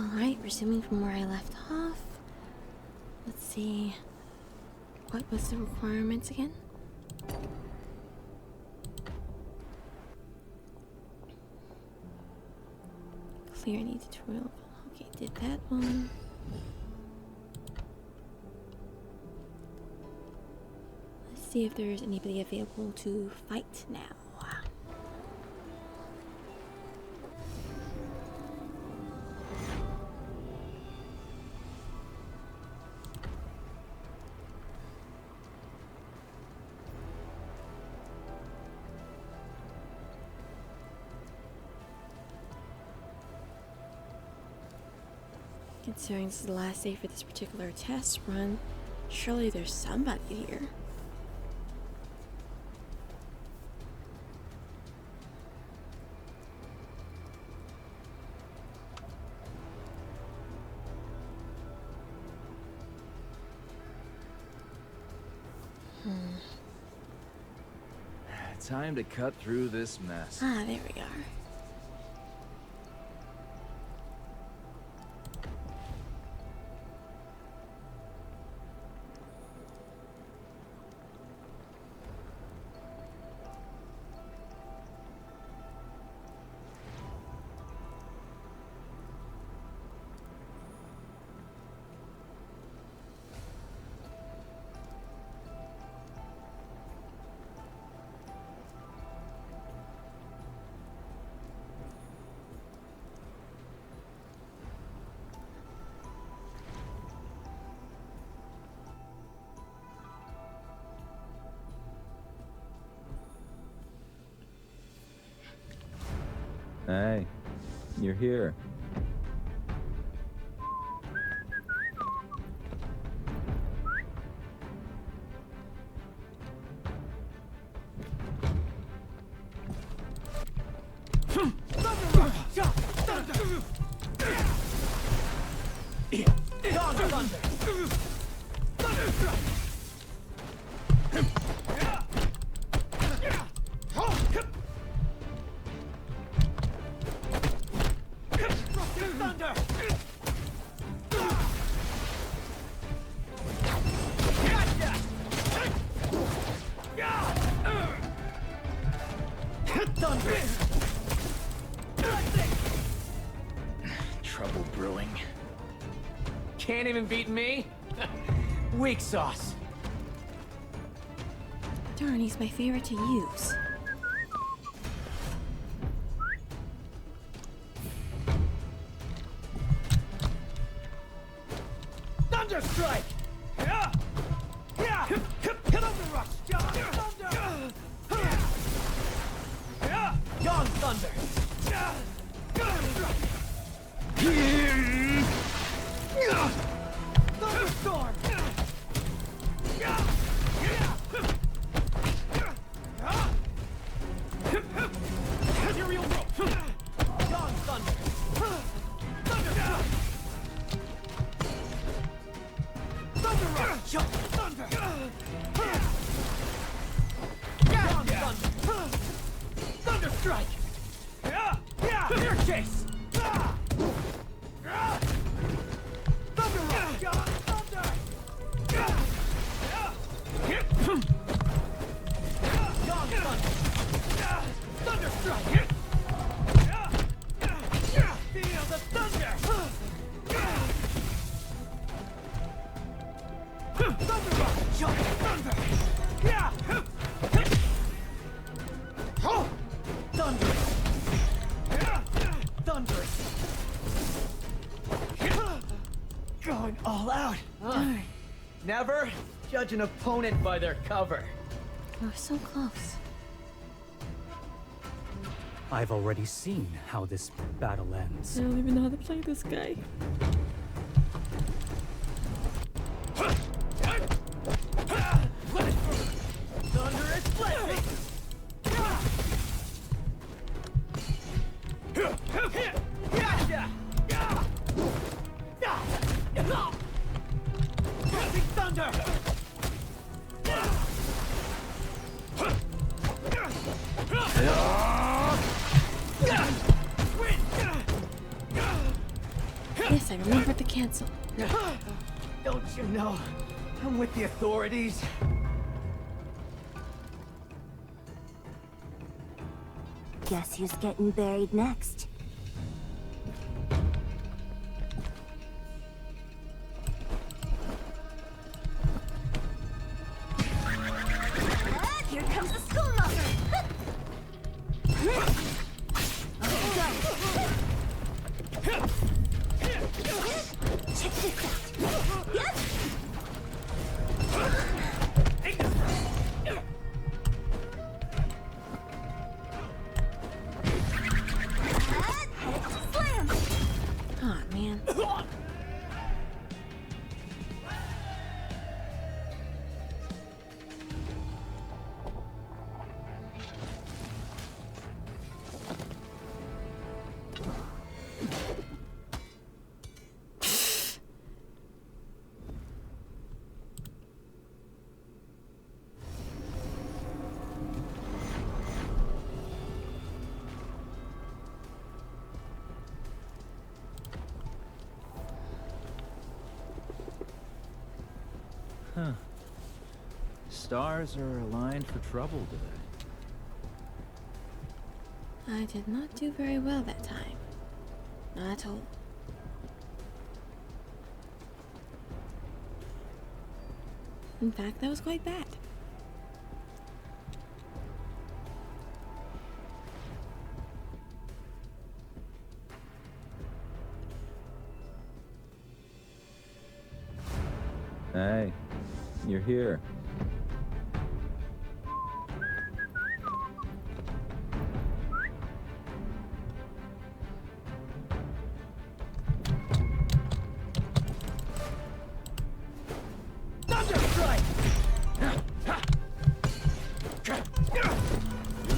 Alright, resuming from where I left off. Let's see. What was the requirements again? Clear any tutorial. Okay, did that one. Let's see if there's anybody available to fight now. Considering this is the last day for this particular test run, surely there's somebody here. Time to cut through this mess. Ah, there we are. Hey, you're here. Trouble brewing. Can't even beat me? Weak sauce. Darn, he's my favorite to use. Thunder strike! Yeah! Yeah! Hit on the rush! Thunder! Yeah! Yawn thunder! Thunderstorm! Material rope! Yawn thunder! Thunder! Thunder rush! Thunder! Yawn thunder! Thunder strike! Fear chase! Thunder rush! Thunder! Yawn thunder! Thunder strike! Feel the thunder! Thunder rush! Thunder! Thunderous! Thunderous! Going all out! Darn, Never judge an opponent by their cover. we were so close. I've already seen how this battle ends. I don't even know how to play this guy. Thunderous blessing! Gotcha! Rising thunder! If I remembered to cancel. Don't you know I'm with the authorities? Guess who's getting buried next? Here comes the schoolmaster! Check this out! Yep! Slam! Aw, man. Huh. Stars are aligned for trouble today. I did not do very well that time. Not at all. In fact, that was quite bad. Hey, you're here.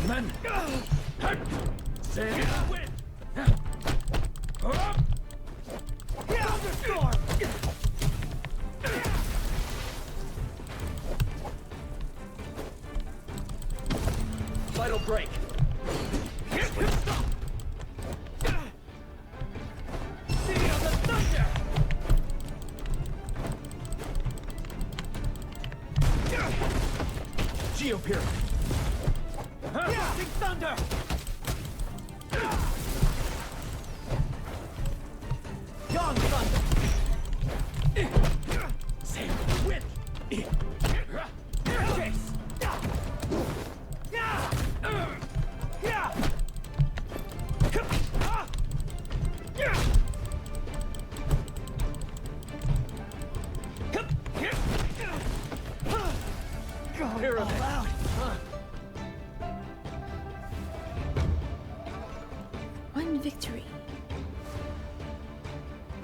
Men! Send win! Thunderstorm! Vital break! City of the Thunder! Geopyramid! Big Thunder! Young Thunder! Same wind! Chase! Pyramid! One victory.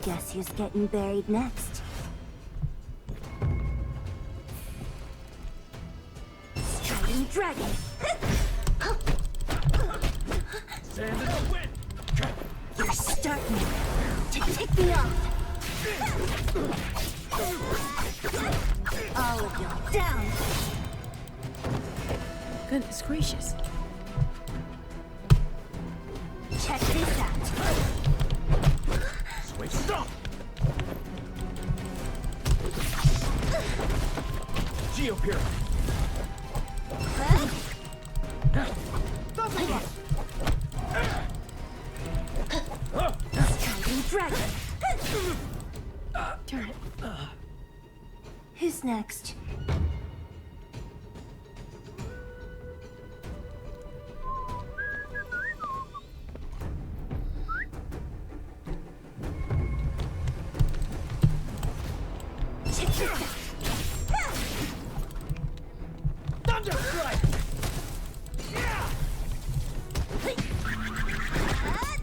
Guess who's getting buried next? Striding Dragon! Sand in the wind! You're starting to take me off! All of you down! Goodness gracious. Check this out! Switch stop! Geopyramid! Striding Dragon! Turn. Who's next? Check this out! Thunder strike!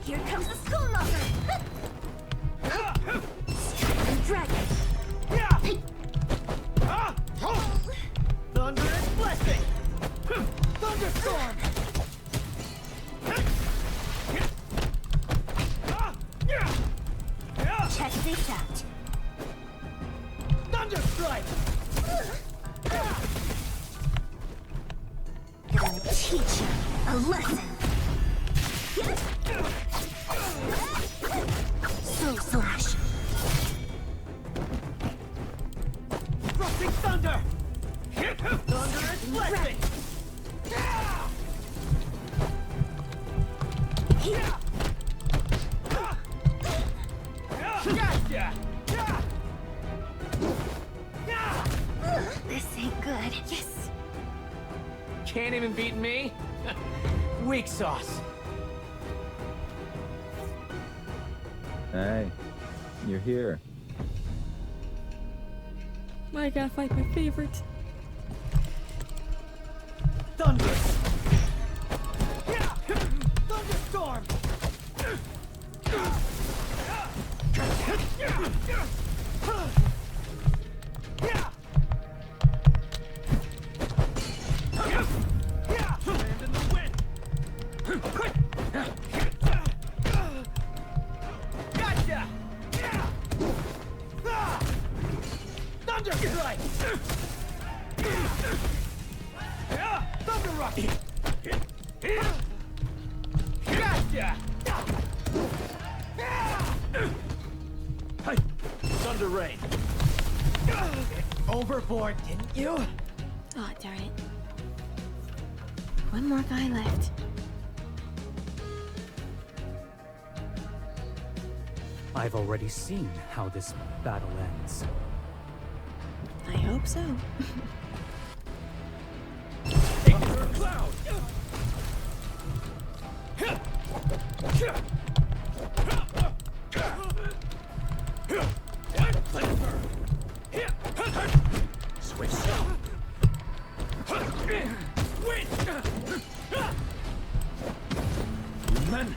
Here comes the schoolmaster! Striding Dragon! even beat me. Weak sauce. Hey, you're here. I gotta fight my favorite. Thunder. Thunderstorm. Land in the wind. Gotcha. Thunder strike. Thunder rocket. Gotcha. Thunder rain. Overboard, didn't you? Oh, darn it. One more guy left. I've already seen how this battle ends. I hope so. Thunder cloud. Switch. Win. Men.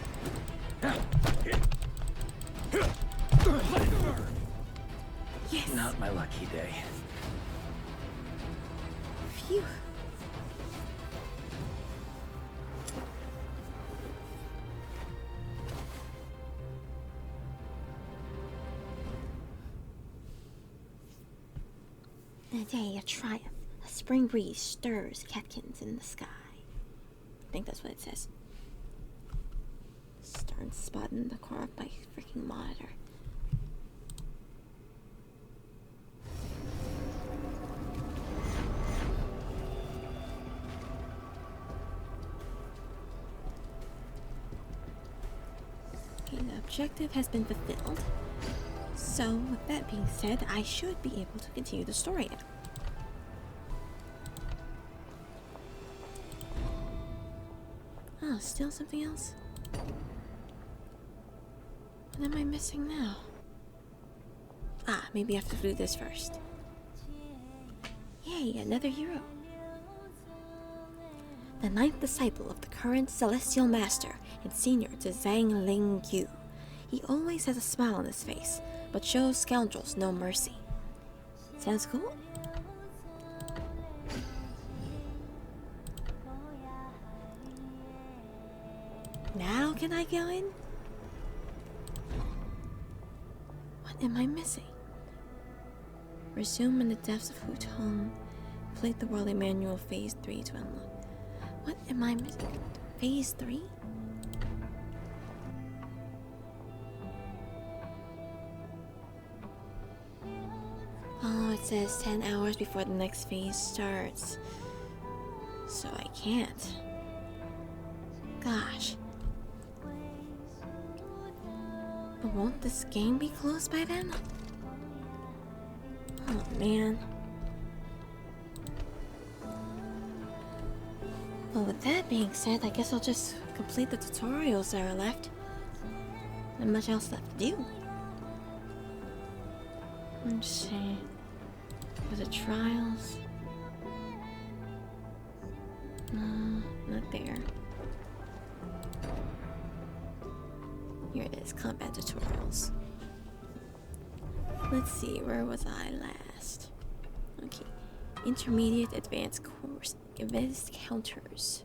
Yes. Not my lucky day. Phew. A day of triumph. A spring breeze stirs catkins in the sky. I think that's what it says. Stern spot in the car of my freaking monitor. Okay, the objective has been fulfilled. So, with that being said, I should be able to continue the story now. Oh, still something else? What am I missing now? Ah, maybe I have to do this first. Yay, another hero. The ninth disciple of the current celestial master and senior to Zhang Ling Yu. He always has a smile on his face, but shows scoundrels no mercy. Sounds cool? Now can I go in? What am I missing? Resume in the depths of Hutong. Complete the Worldly Manual Phase 3 to unlock. What am I missing? Phase 3? Oh, it says 10 hours before the next phase starts. So I can't. Gosh. But won't this game be closed by then? Oh man. Well, with that being said, I guess I'll just complete the tutorials that are left. Not much else left to do. Let's see. For the trials. No, not there. Here it is, combat tutorials. Let's see, where was I last? Okay. Intermediate advanced course. Advanced counters.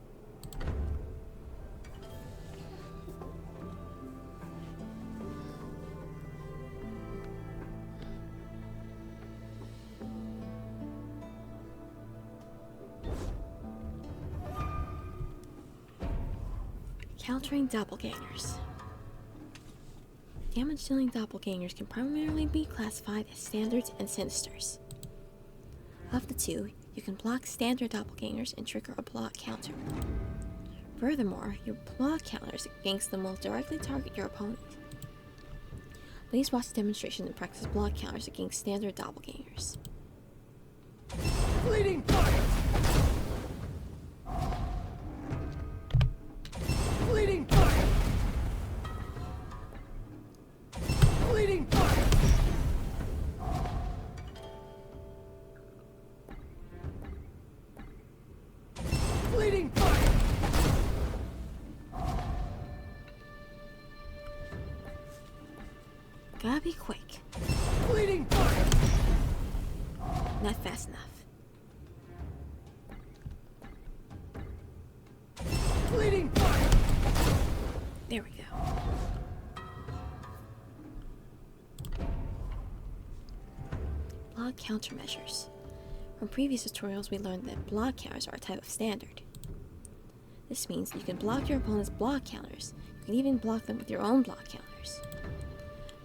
Countering doppelgangers. Damage-dealing doppelgangers can primarily be classified as standards and sinisters. Of the two, you can block standard doppelgangers and trigger a block counter. Furthermore, your block counters against them will directly target your opponent. Please watch the demonstration and practice block counters against standard doppelgangers. Bleeding fire! Gotta be quick. Bleeding fire! Not fast enough. Bleeding fire! There we go. Block countermeasures. From previous tutorials, we learned that block counters are a type of standard. This means you can block your opponent's block counters. You can even block them with your own block counters.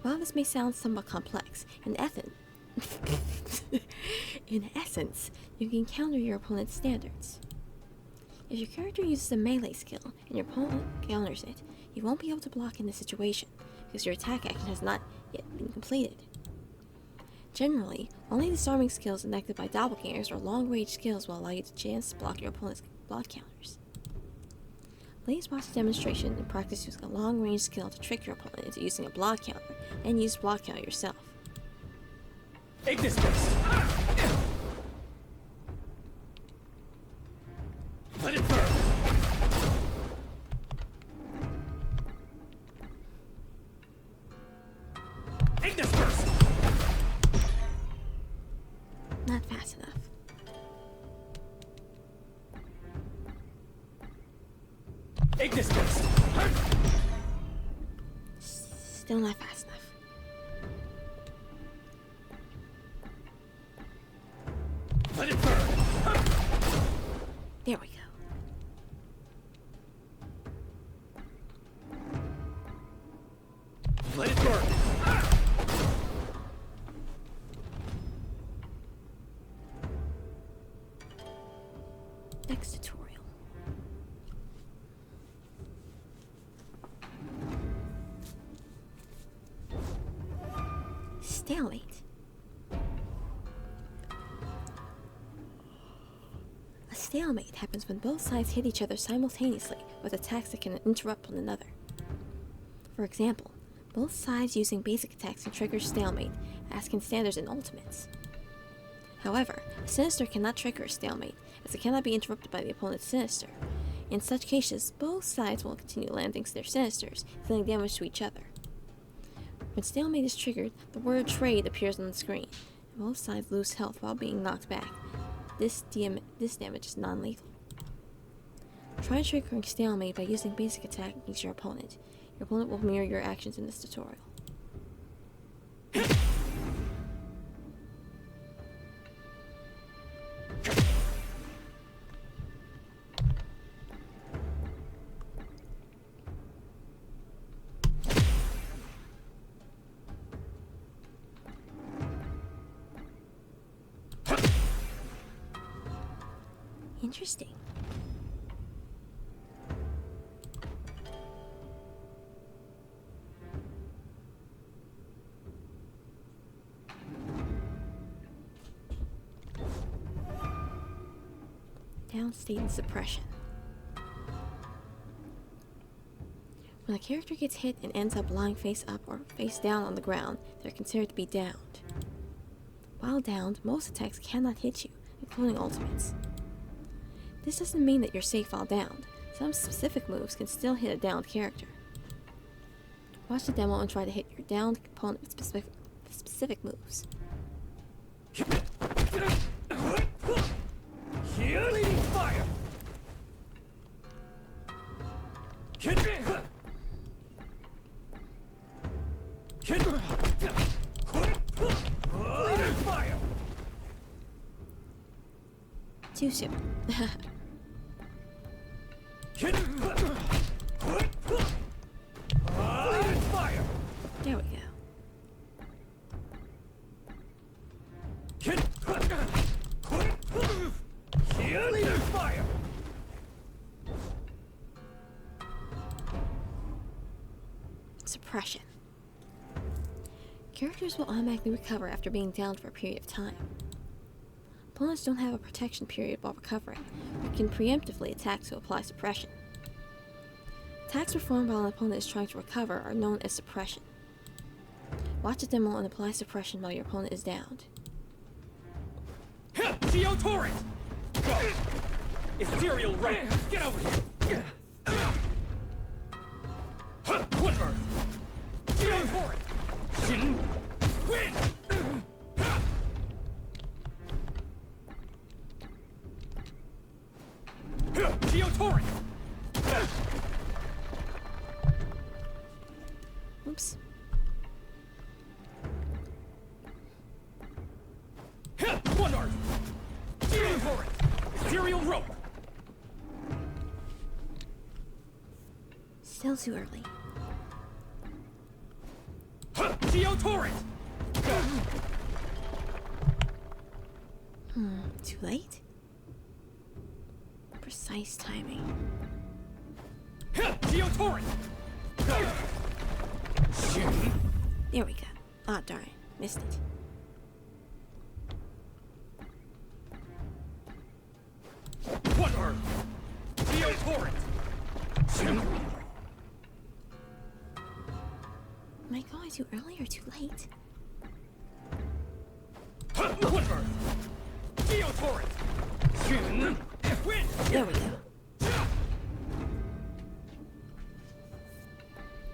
While this may sound somewhat complex, in essence, you can counter your opponent's standards. If your character uses a melee skill and your opponent counters it, you won't be able to block in this situation because your attack action has not yet been completed. Generally, only disarming skills enacted by doppelgangers or long-range skills will allow you the chance to block your opponent's block counters. Please watch the demonstration and practice using a long-range skill to trick your opponent into using a block counter, and use block counter yourself. Take this face! Let it burn! Take this first! Not fast enough. Take this first! Still not fast enough. Let it burn! There we go. Let it burn! Next tutorial. Stalemate. A stalemate happens when both sides hit each other simultaneously with attacks that can interrupt one another. For example, both sides using basic attacks can trigger stalemate, as can standards and ultimates. However, a sinister cannot trigger a stalemate, as it cannot be interrupted by the opponent's sinister. In such cases, both sides will continue landing their sinisters, dealing damage to each other. When stalemate is triggered, the word trade appears on the screen, and both sides lose health while being knocked back. This damage is non-lethal. Try triggering stalemate by using basic attack against your opponent. Your opponent will mirror your actions in this tutorial. Interesting. Downstate and suppression. When a character gets hit and ends up lying face up or face down on the ground, they're considered to be downed. While downed, most attacks cannot hit you, including ultimates. This doesn't mean that you're safe while downed. Some specific moves can still hit a downed character. Watch the demo and try to hit your downed opponent with specific moves. Bleeding fire! Bleeding fire! Too soon. Bleeding fire! There we go. Bleeding fire! Suppression. Characters will automatically recover after being downed for a period of time. Opponents don't have a protection period while recovering, but can preemptively attack to apply suppression. Attacks performed while an opponent is trying to recover are known as suppression. Watch a demo and apply suppression while your opponent is downed. Geo Torrent! Go! Ethereal Ray! Get over here! Woodburn! Geo Torrent! Win! Torrent! Oops. One art! Torrent! Ethereal rope! Still too early. Geo Torrent! Too late? Precise timing. Geo Torrent! There we go. Ah, darn. Missed it. One Earth! Geo Torrent! Am I going too early or too late? One Earth! Geo Torrent! Win! There we go.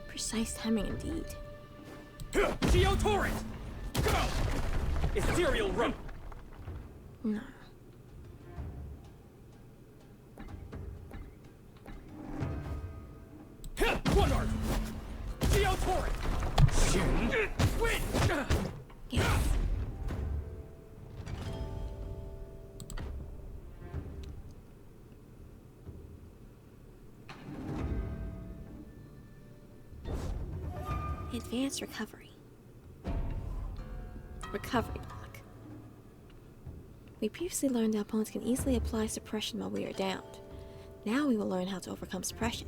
Precise timing indeed. Geo Torrent! Go! Ethereal rope! No. One art! Geo Torrent! Win! Yes. Advanced recovery. Recovery block. We previously learned that opponents can easily apply suppression while we are downed. Now we will learn how to overcome suppression.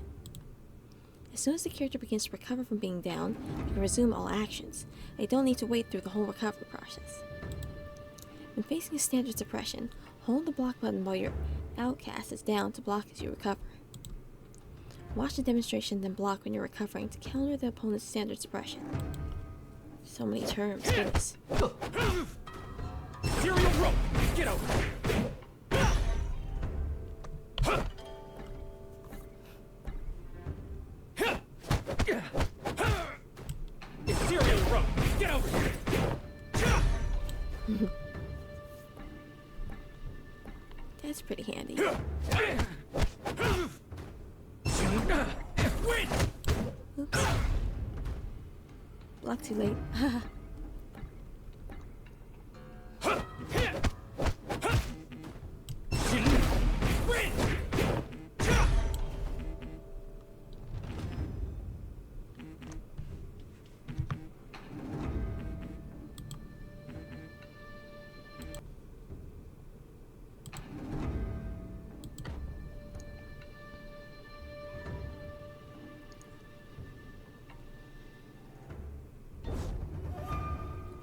As soon as the character begins to recover from being down, they can resume all actions. They don't need to wait through the whole recovery process. When facing a standard suppression, hold the block button while your outcast is down to block as you recover. Watch the demonstration, then block when you're recovering to counter the opponent's standard suppression. So many terms, goodness. Ethereal rope! Get over! Ethereal rope! Get over here! That's pretty handy. Win! Oops. Block too late. Win!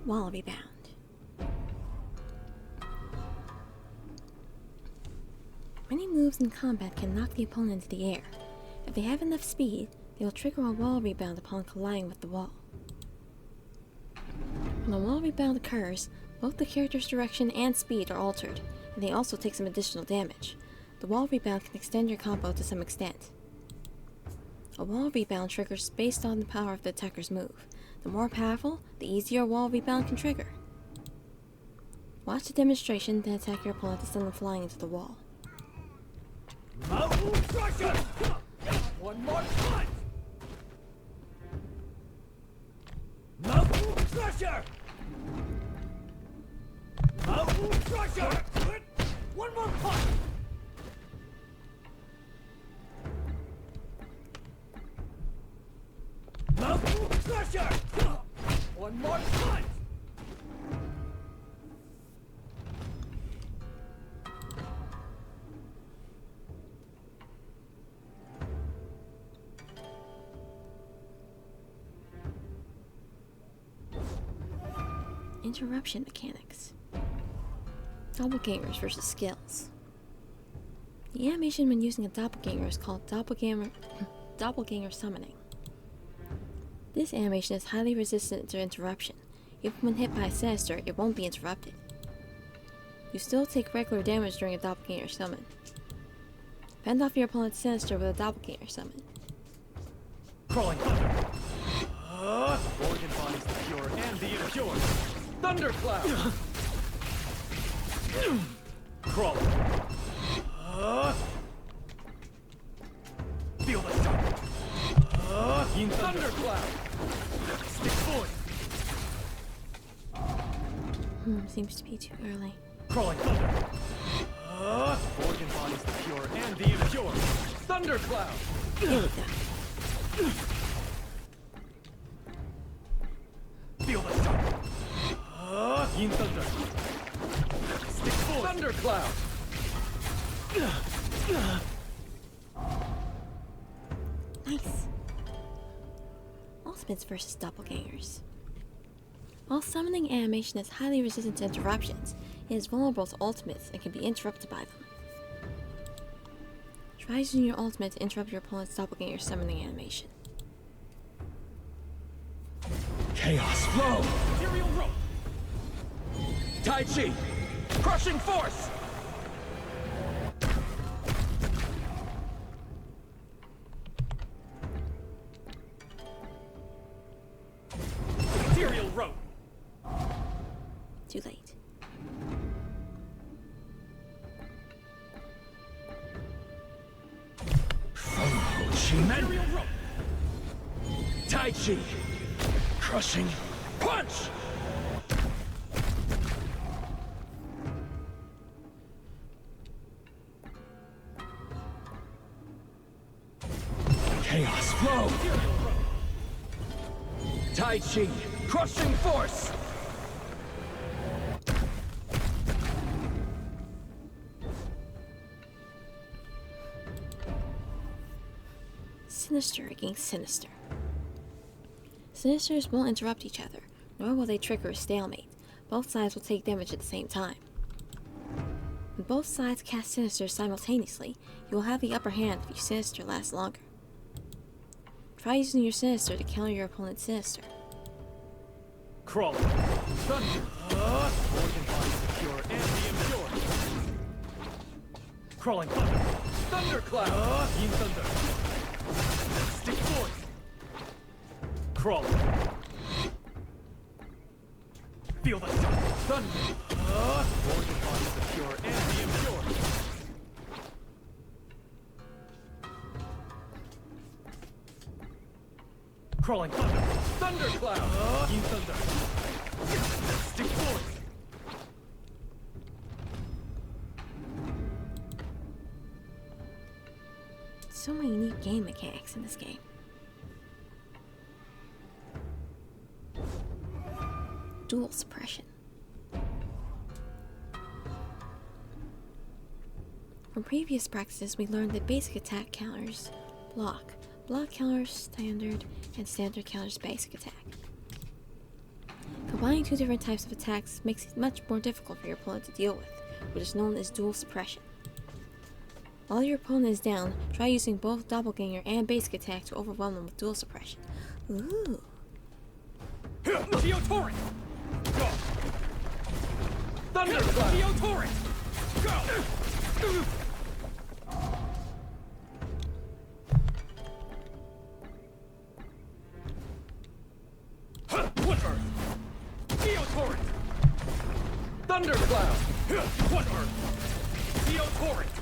Wall rebound. Many moves in combat can knock the opponent into the air. If they have enough speed, they will trigger a wall rebound upon colliding with the wall. When a wall rebound occurs, both the character's direction and speed are altered, and they also take some additional damage. The wall rebound can extend your combo to some extent. A wall rebound triggers based on the power of the attacker's move. The more powerful, the easier a wall rebound can trigger. Watch the demonstration, then attack your opponent to send them flying into the wall. Crusher! One more punch! Crusher! Crusher! One more punch! Crusher! One more punch! Interruption mechanics. Doppelgangers versus skills. The animation when using a doppelganger is called doppelganger summoning. This animation is highly resistant to interruption. Even when hit by a sinister, it won't be interrupted. You still take regular damage during a doppelganger summon. Fend off your opponent's sinister with a doppelganger summon. Crawling thunder! Organ bodies pure. impure. Thundercloud. Crawl. Feel the shock. Thundercloud. Stick void. Seems to be too early. Crawling thunder. Organ bodies the pure and the impure. Thundercloud. There we go. Feel the shock. Yin thunder. Stick void. Thundercloud. Nice. Ultimates versus doppelgangers. While summoning animation is highly resistant to interruptions, it is vulnerable to ultimates and can be interrupted by them. Try using your ultimate to interrupt your opponent's doppelganger summoning animation. Chaos flow. Ethereal rope. Tai Chi. Crushing force. Ethereal rope. Too late. Ethereal rope. Tai Chi. Crushing punch. Chaos flow. Tai Chi. Crushing force. Sinister against Sinister. Sinisters won't interrupt each other, nor will they trigger a stalemate. Both sides will take damage at the same time. When both sides cast Sinisters simultaneously, you will have the upper hand if your Sinister lasts longer. Try using your Sinister to counter your opponent's Sinister. Crawl. Thunder. Organ bodies the pure and the impure. Crawling thunder. Thundercloud. Yin thunder. Stick forth. Crawl. Feel the shock. Thunder. Organ bodies the pure and the impure. Crawling thunder. Thundercloud. Yin thunder. Stick forth. So many neat game mechanics in this game. Dual suppression. From previous practices, we learned that basic attack counters block, block counters standard, and standard counters basic attack. Combining two different types of attacks makes it much more difficult for your opponent to deal with, which is known as dual suppression. While your opponent is down, try using both doppelganger and basic attack to overwhelm them with dual suppression. Ooh. Geo Torrent! Go! Thundercloud! Geo Torrent! Go! One Earth! Geo Torrent! Thundercloud! One Earth! Geo Torrent!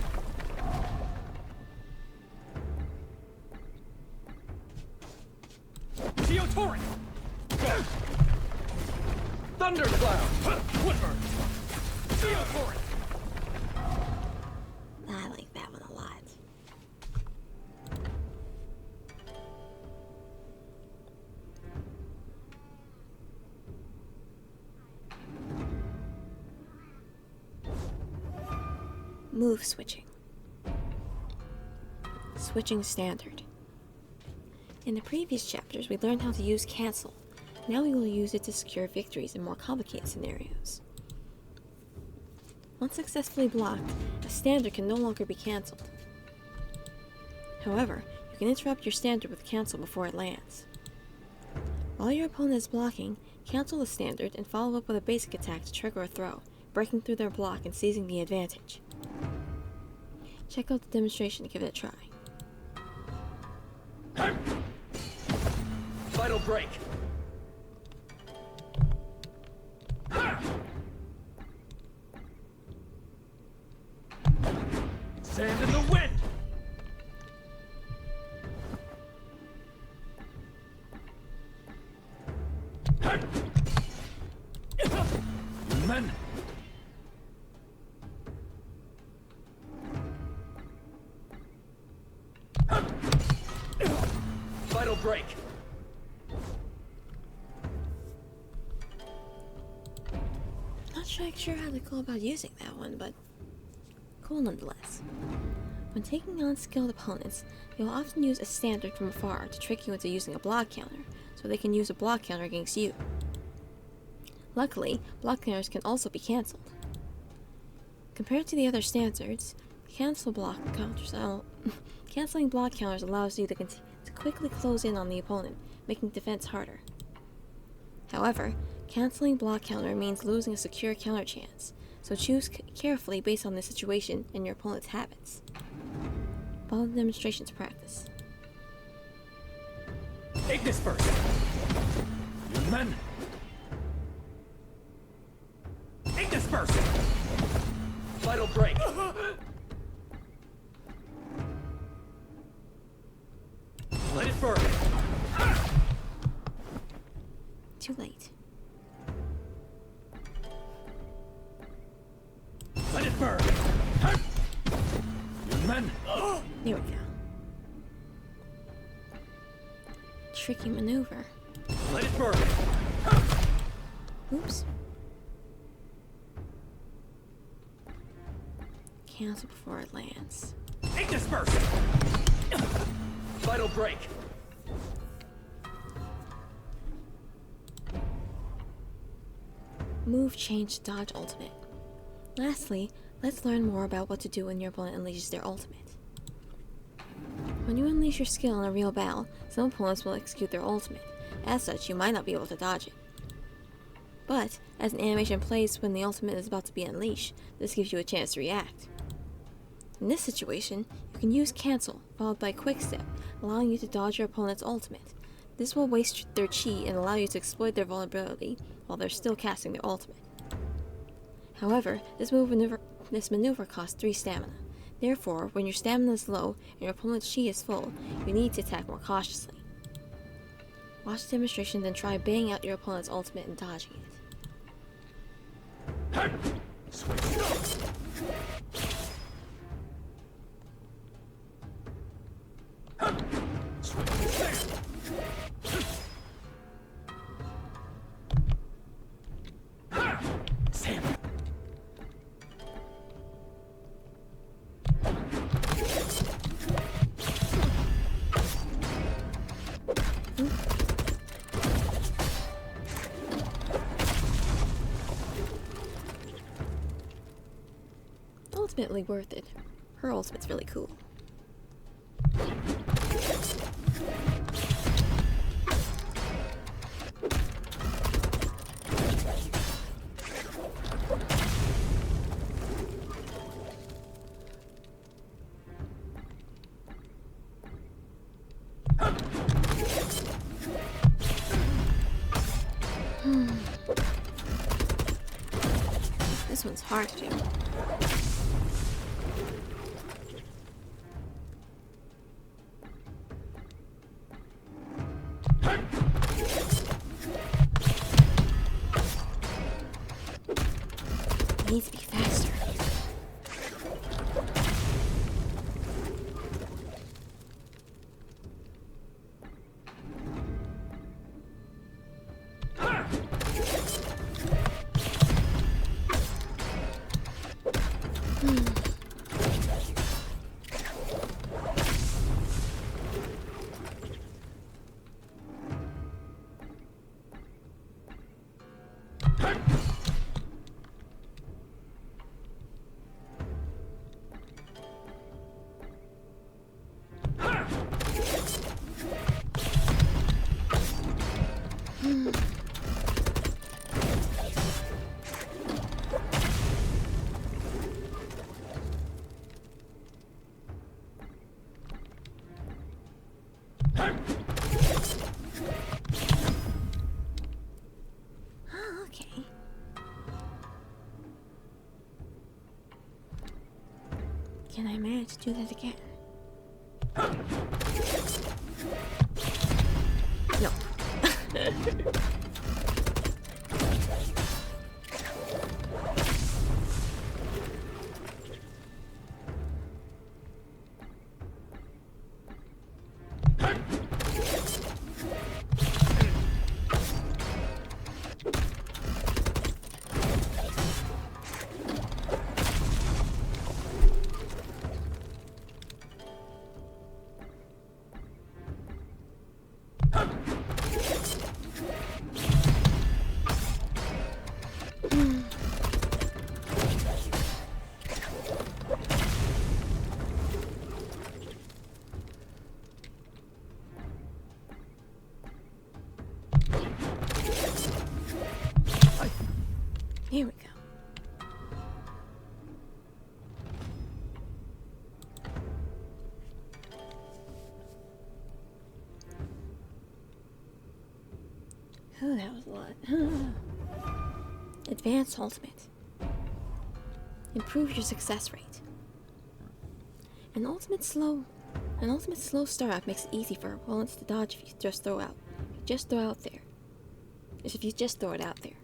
Geo Torrent! Go! Thundercloud! One Earth! Geo Torrent! I like that one a lot. Move switching. Switching standard. In the previous chapters, we learned how to use cancel. Now we will use it to secure victories in more complicated scenarios. Once successfully blocked, a standard can no longer be cancelled. However, you can interrupt your standard with cancel before it lands. While your opponent is blocking, cancel the standard and follow up with a basic attack to trigger a throw, breaking through their block and seizing the advantage. Check out the demonstration to give it a try. Vital break. Men! Vital break! Not sure how to go about using that one, but cool nonetheless. When taking on skilled opponents, you'll often use a standard from afar to trick you into using a block counter, so they can use a block counter against you. Luckily, block counters can also be cancelled. Compared to the other standards, canceling block counters allows you to quickly close in on the opponent, making defense harder. However, canceling block counter means losing a secure counter chance, so choose carefully based on the situation and your opponent's habits. Follow the demonstration to practice. Take this first! Men! Take this first! Vital break! Let it burn! Too late. Let it burn! Men! There we go. Tricky maneuver. Let it burn! Oops. Cancel before it lands. Take this first! Vital break! Move, change, dodge, ultimate. Lastly, let's learn more about what to do when your opponent unleashes their ultimate. When you unleash your skill in a real battle, some opponents will execute their ultimate. As such, you might not be able to dodge it. But, as an animation plays when the ultimate is about to be unleashed, this gives you a chance to react. In this situation, you can use cancel, followed by quick step, allowing you to dodge your opponent's ultimate. This will waste their chi and allow you to exploit their vulnerability while they're still casting their ultimate. However, this maneuver costs 3 stamina. Therefore, when your stamina is low and your opponent's chi is full, you need to attack more cautiously. Watch the demonstration, then try banging out your opponent's ultimate and dodging it. Ultimately worth it. Her ultimate's really cool. This one's hard to do. It needs to be faster. Okay. Can I manage to do that again? No. Here we go. Oh, that was a lot. Advanced Ultimate. Improve your success rate. An ultimate slow startup makes it easy for opponents to dodge if you just throw it out there.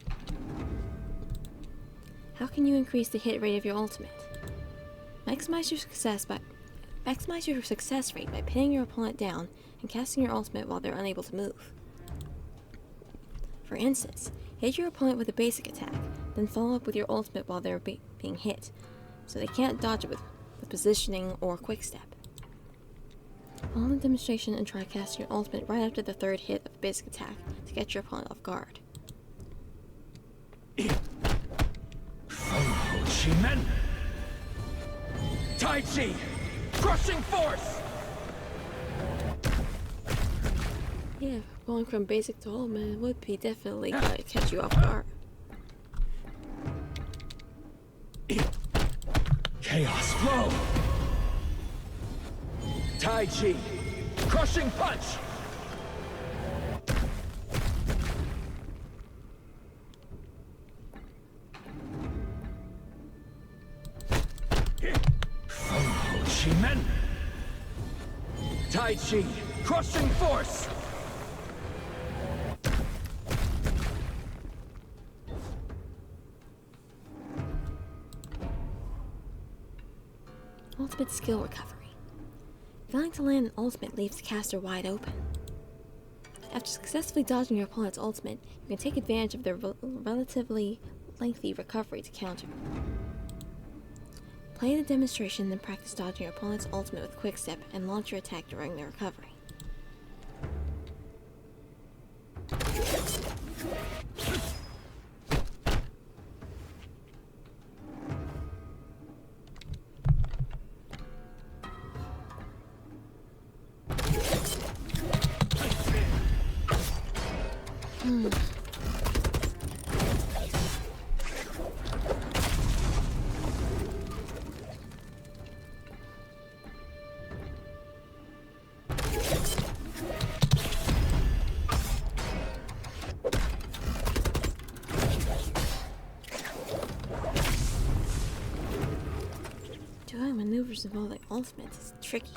How can you increase the hit rate of your ultimate? Maximize your success rate by pinning your opponent down and casting your ultimate while they're unable to move. For instance, hit your opponent with a basic attack, then follow up with your ultimate while they're being hit, so they can't dodge it with positioning or quick step. Follow the demonstration and try casting your ultimate right after the third hit of a basic attack to get your opponent off guard. Shimen! Tai Chi! Crushing force! Yeah, going from basic to ultimate would be definitely gonna catch you off guard. Chaos flow! Tai Chi! Crushing punch! Shimen! Tai Chi! Crushing force! Ultimate skill recovery. Failing to land an ultimate leaves the caster wide open. After successfully dodging your opponent's ultimate, you can take advantage of their relatively lengthy recovery to counter. Play the demonstration, then practice dodging your opponent's ultimate with quick step and launch your attack during their recovery. Doing maneuvers involving ultimates is tricky.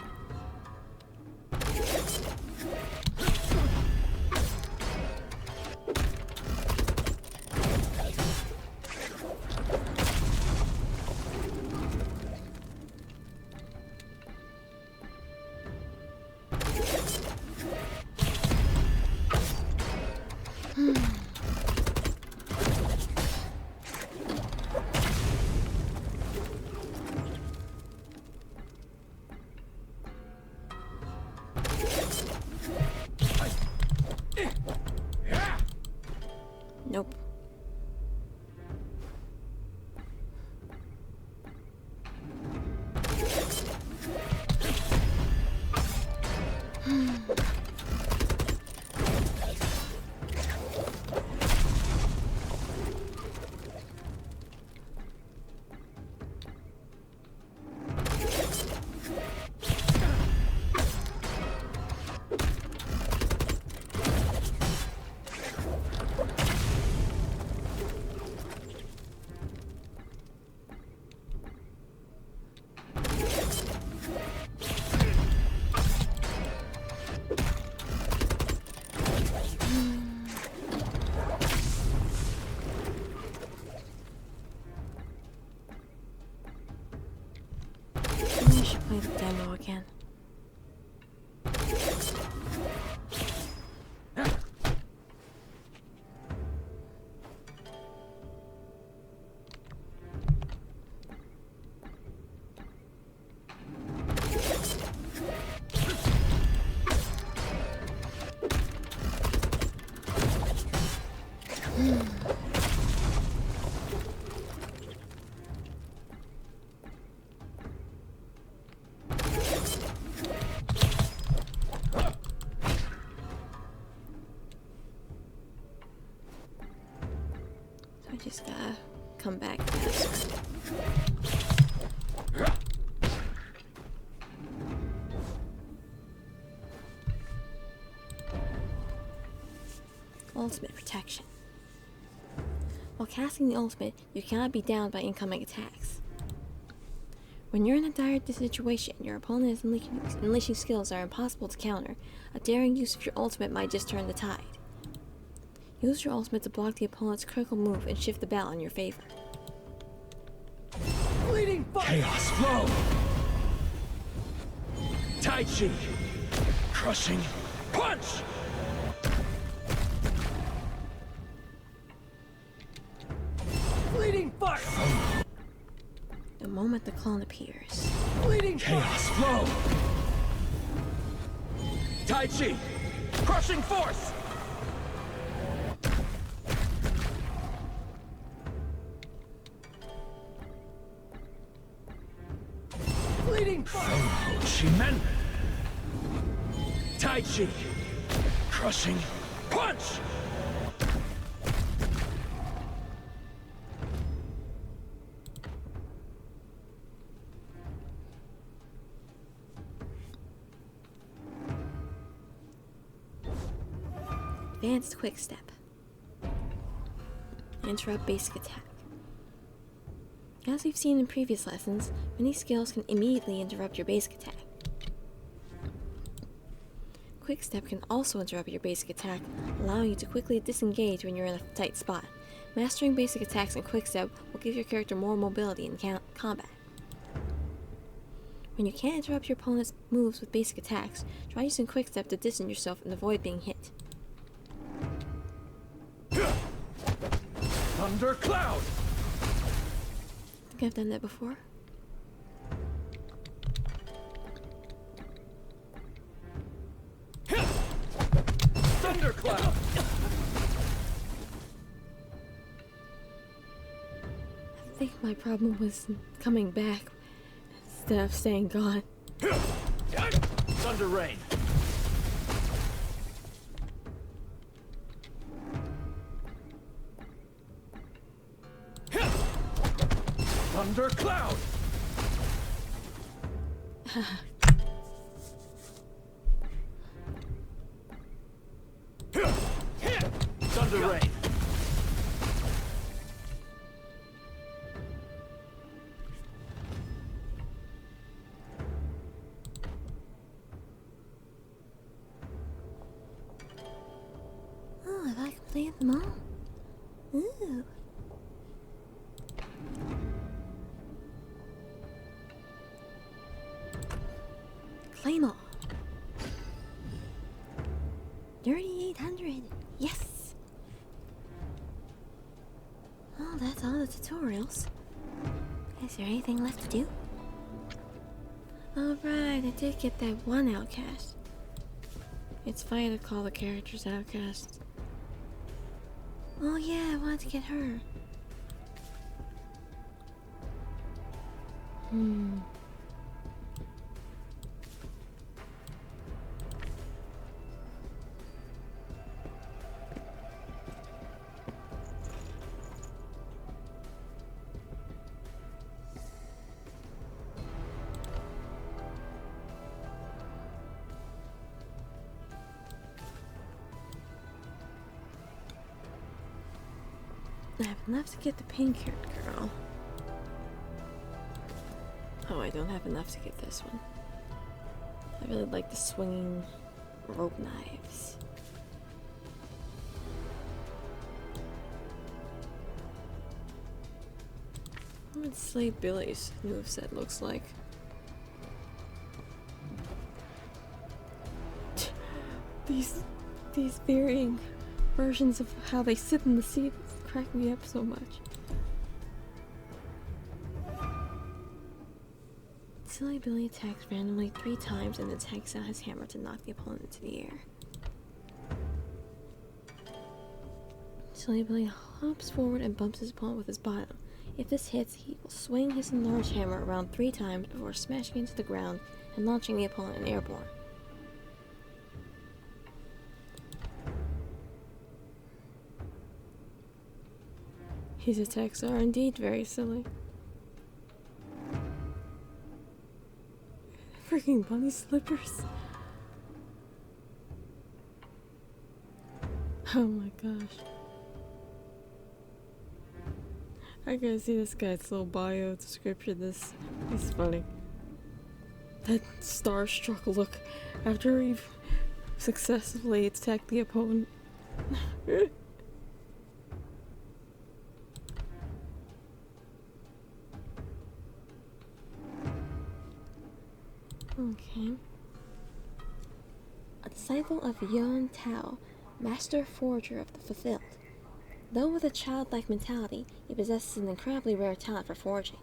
Nope. Maybe I should play the demo again. I just gotta come back to this one. Ultimate protection. While casting the ultimate, you cannot be downed by incoming attacks. When you're in a dire situation, your opponent is unleashing skills that are impossible to counter. A daring use of your ultimate might just turn the tide. Use your ultimate to block the opponent's critical move and shift the battle in your favor. Bleeding fire! Chaos flow! Tai Chi! Crushing punch! Bleeding fire! The moment the clone appears, Bleeding Chaos flow! Tai Chi! Crushing force! Bleeding fire! Ho Chi Men! Tai Chi! Crushing punch! Advanced Quick Step. Interrupt basic attack. As we've seen in previous lessons, many skills can immediately interrupt your basic attack. Quick Step can also interrupt your basic attack, allowing you to quickly disengage when you're in a tight spot. Mastering basic attacks in Quick Step will give your character more mobility in combat. When you can't interrupt your opponent's moves with basic attacks, try using Quick Step to distance yourself and avoid being hit. Thundercloud! I think I've done that before. Thundercloud! I think my problem was coming back instead of staying gone. Thunder Rain! Thundercloud! Thunder Rain! Oh, have I completed them all? Ooh. Claim all. 3,800. Yes. Oh, that's all the tutorials. Is there anything left to do? Alright, I did get that one outcast. It's fine to call the characters outcasts. Oh yeah, I wanted to get her. I have enough to get the pink-haired girl. Oh, I don't have enough to get this one. I really like the swinging rope knives. What would Slade Billy's moveset looks like? These varying versions of how they sit in the seat crack me up so much. Silly Billy attacks randomly 3 times and then takes out his hammer to knock the opponent into the air. Silly Billy hops forward and bumps his opponent with his bottom. If this hits, he will swing his enlarged hammer around 3 times before smashing into the ground and launching the opponent airborne. His attacks are indeed very silly. Freaking bunny slippers. Oh my gosh. I gotta see this guy's little bio description. This is funny. That starstruck look after we've successfully attacked the opponent. Okay. A disciple of Yuan Tao, master forger of the fulfilled. Though with a childlike mentality, he possesses an incredibly rare talent for forging.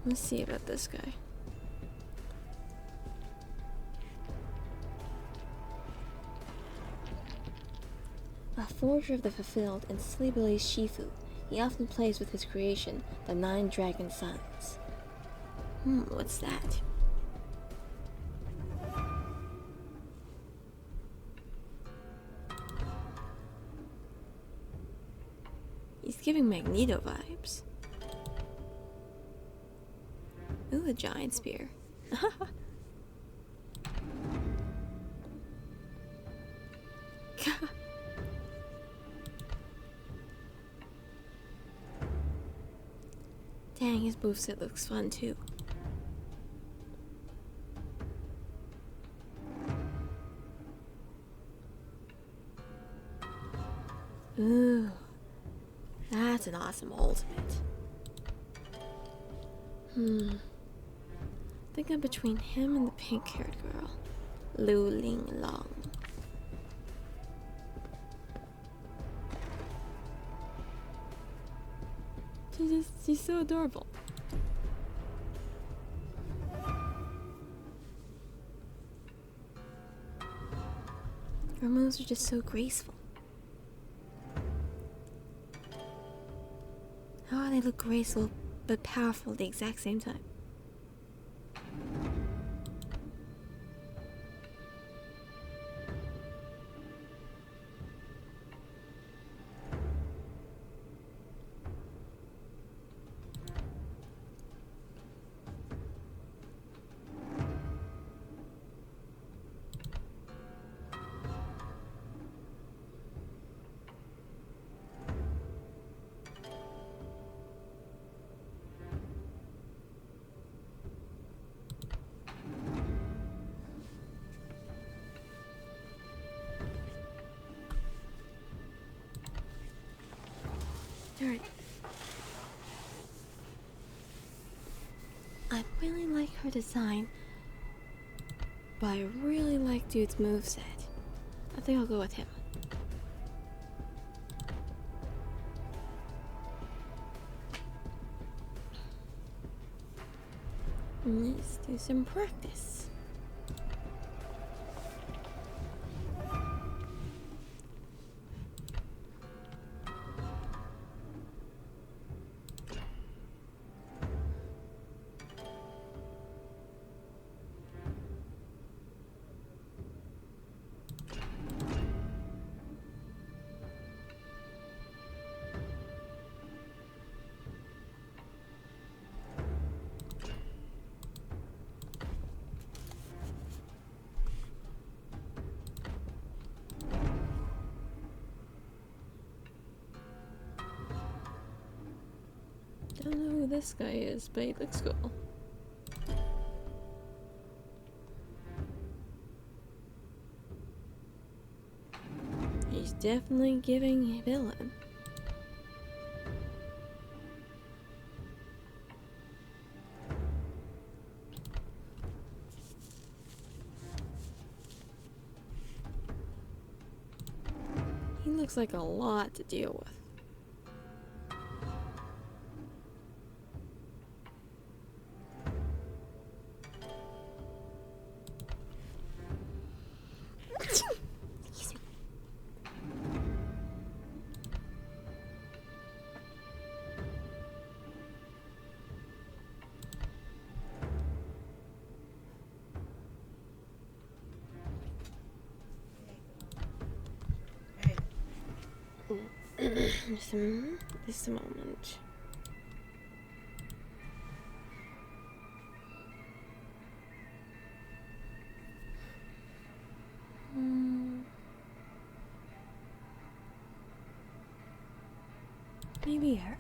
Let's see about this guy. A forger of the fulfilled and Sleebilly's Shifu, he often plays with his creation, the Nine Dragon Sons. What's that? He's giving Magneto vibes. Ooh, a giant spear. Dang, his moveset looks fun too. Ooh, that's an awesome ultimate. I think I'm between him and the pink-haired girl, Lu Ling Long. She's so adorable. Her moves are just so graceful. How they look graceful but powerful at the exact same time. Alright. I really like her design, but I really like Dude's moveset. I think I'll go with him. Let's do some practice. Don't know who this guy is, but he looks cool. He's definitely giving a villain. He looks like a lot to deal with. Just a moment. Maybe her.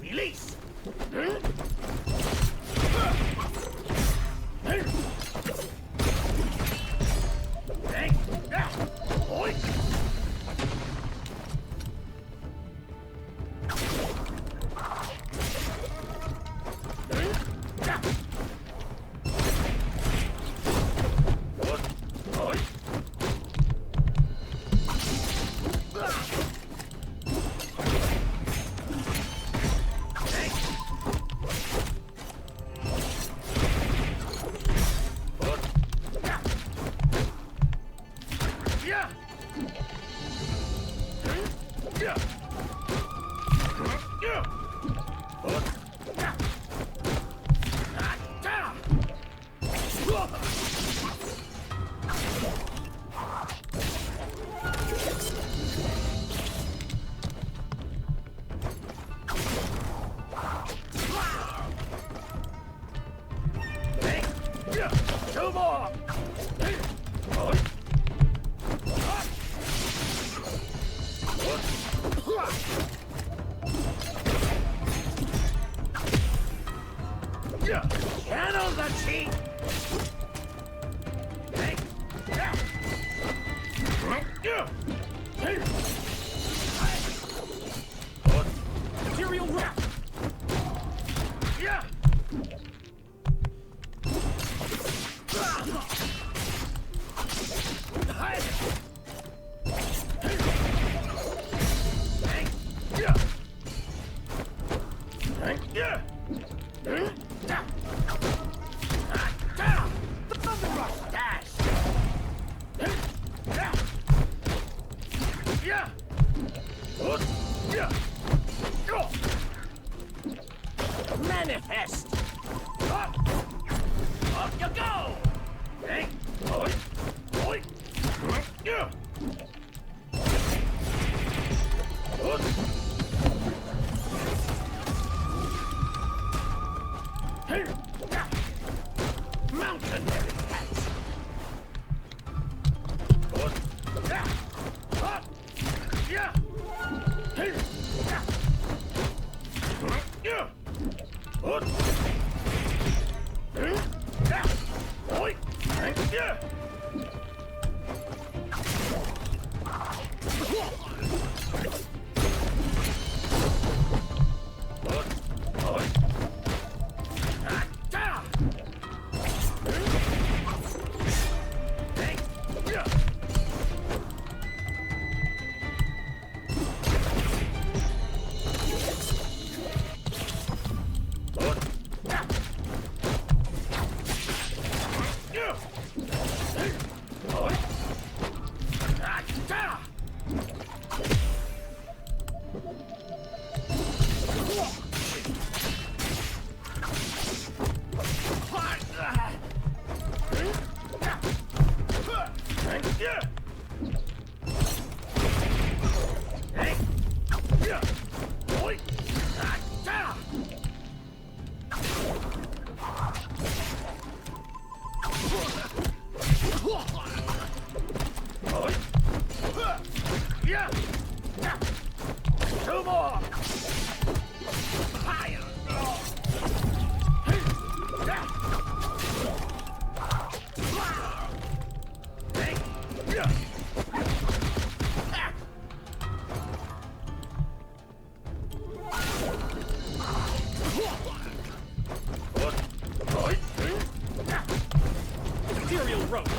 Release! Two more! Channel the cheat! Material wrap! Yeah! Manifest! Up you go! Hey! Oi! Oi! Yeah! Mountain cats! Yeah! Yeah! Two more! Higher! Material rope!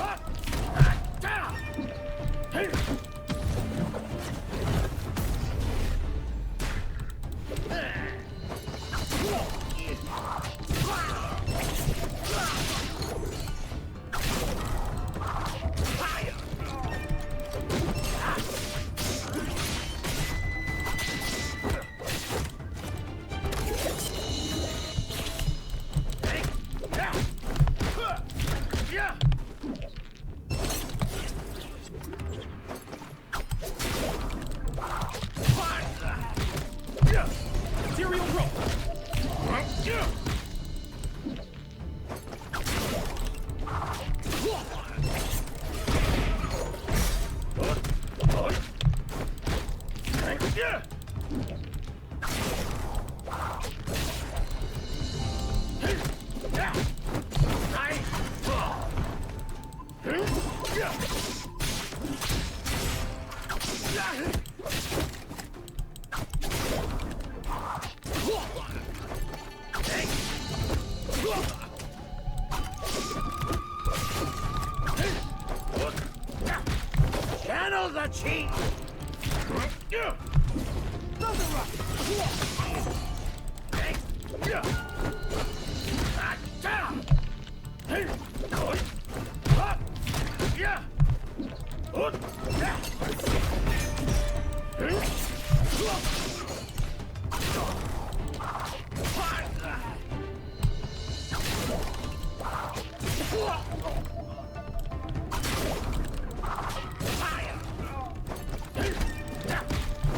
Channel the chi!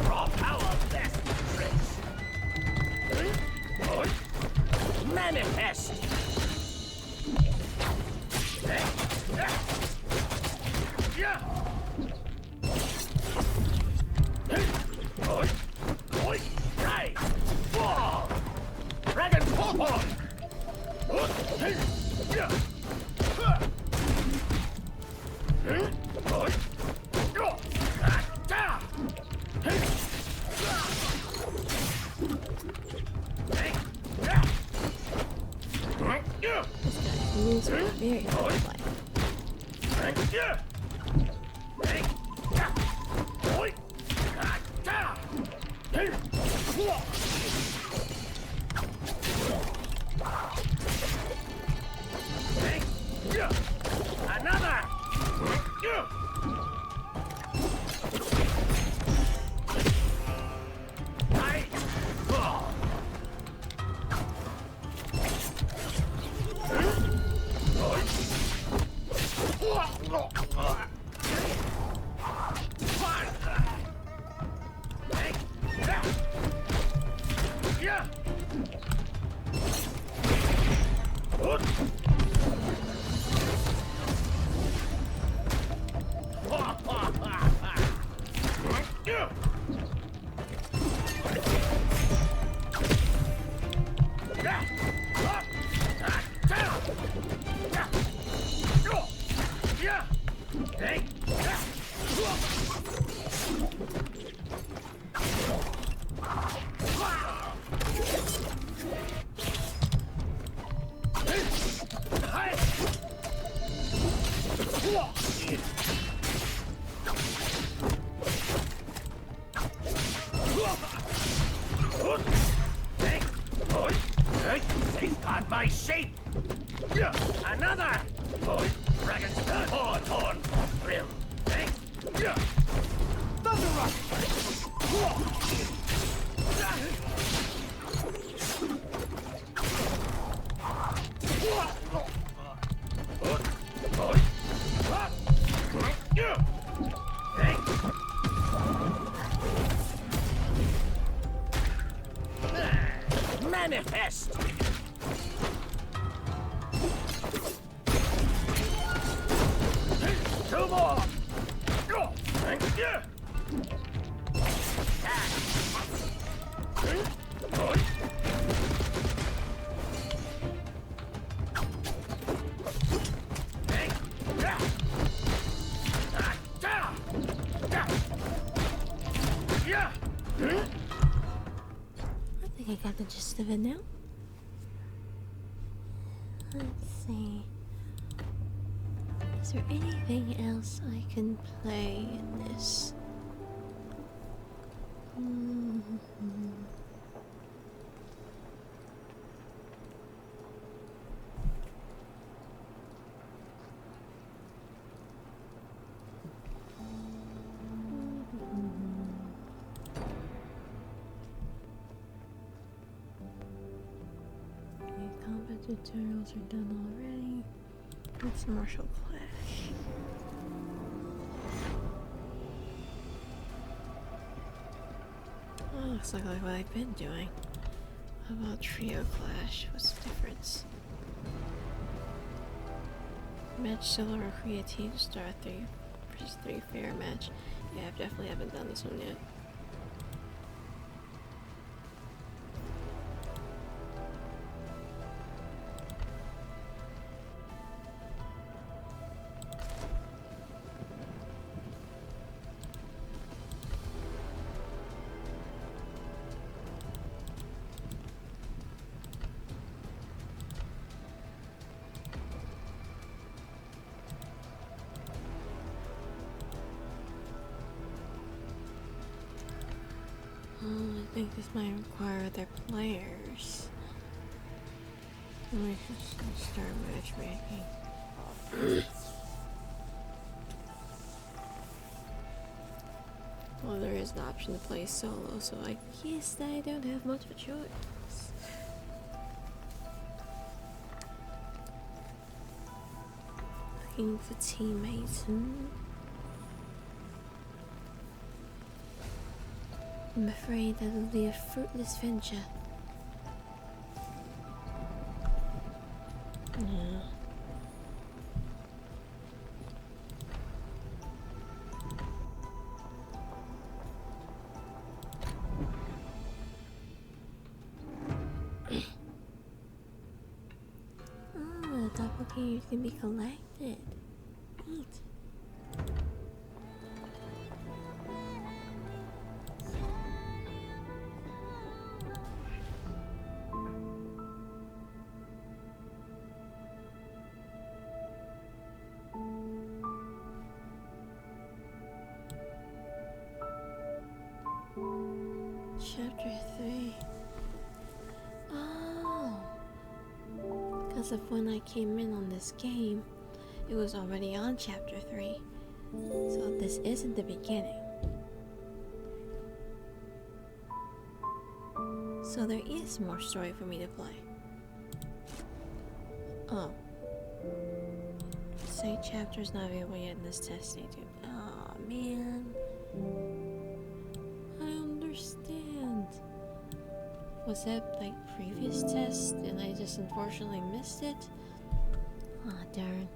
Raw power best tricks. Manifest. Right. Fall. Dragon Pop-On. Moves are very hard to play. Another! Safeguard my shape! Another! Dragon's Horn! Thrill! Thunder Rush! Manifest! Two more! I think I got the gist of it now. Let's see. Is there anything else I can play in this? Okay, combat tutorials are done already. Let's martial clash. Oh, looks like what I've been doing. How about trio clash? What's the difference? Match solo or create a team to start a 3 versus 3 fair match. Yeah, I definitely haven't done this one yet. think this might require other players. Let me just start matchmaking. Well, there is an option to play solo, so I guess I don't have much of a choice. Looking for teammates. I'm afraid that will be a fruitless venture. Yeah. Oh, doppelgangers can be collected. Neat. Chapter 3. Oh, because of when I came in on this game, it was already on Chapter 3. So this isn't the beginning. So there is more story for me to play. Oh. Say chapter's not available yet in this testing too. Aw, man. I understand. Was that like previous test and I just unfortunately missed it? Aw, darn.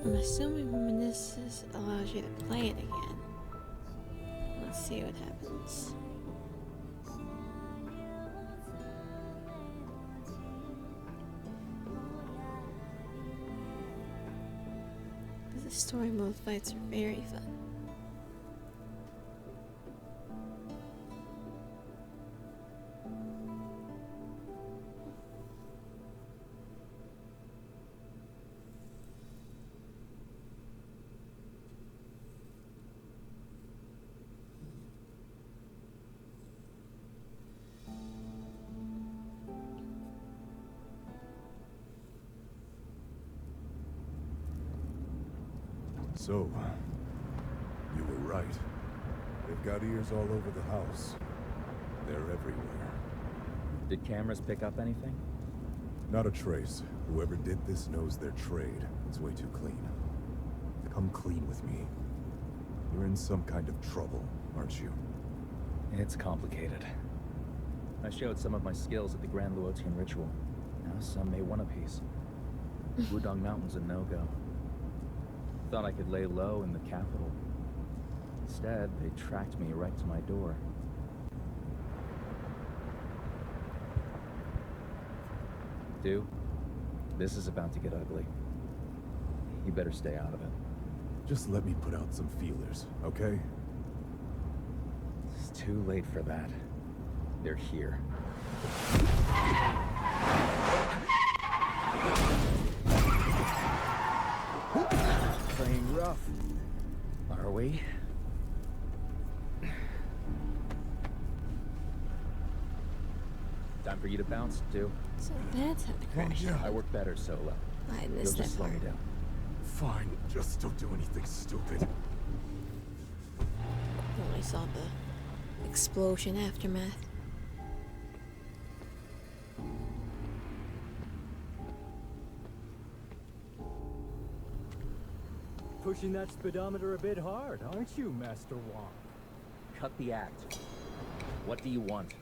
I'm assuming Reminiscence allows you to play it again. Let's see what happens. The story mode fights are very fun. So, you were right. They've got ears all over the house. They're everywhere. Did cameras pick up anything? Not a trace. Whoever did this knows their trade. It's way too clean. Come clean with me. You're in some kind of trouble, aren't you? It's complicated. I showed some of my skills at the Grand Luotian ritual. Now some may want a piece. Wudong Mountain's a no-go. Thought I could lay low in the capital. Instead, they tracked me right to my door. Du, this is about to get ugly. You better stay out of it. Just let me put out some feelers, okay? It's too late for that. They're here. Playing rough. Are we? Time for you to bounce, Du. So that's how the crash. yeah. I work better solo. I You'll missed just that slow part. me down. Fine, just don't do anything stupid. When I saw the explosion aftermath. Pushing that speedometer a bit hard, aren't you, Master Wong? Cut the act. What do you want?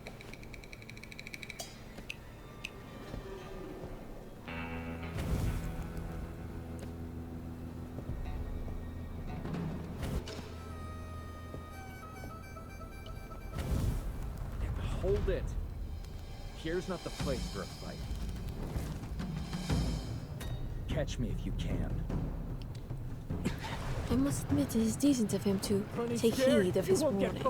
Hold it. Here's not the place for a fight. Catch me if you can. I must admit it is decent of him to take heed of his warning.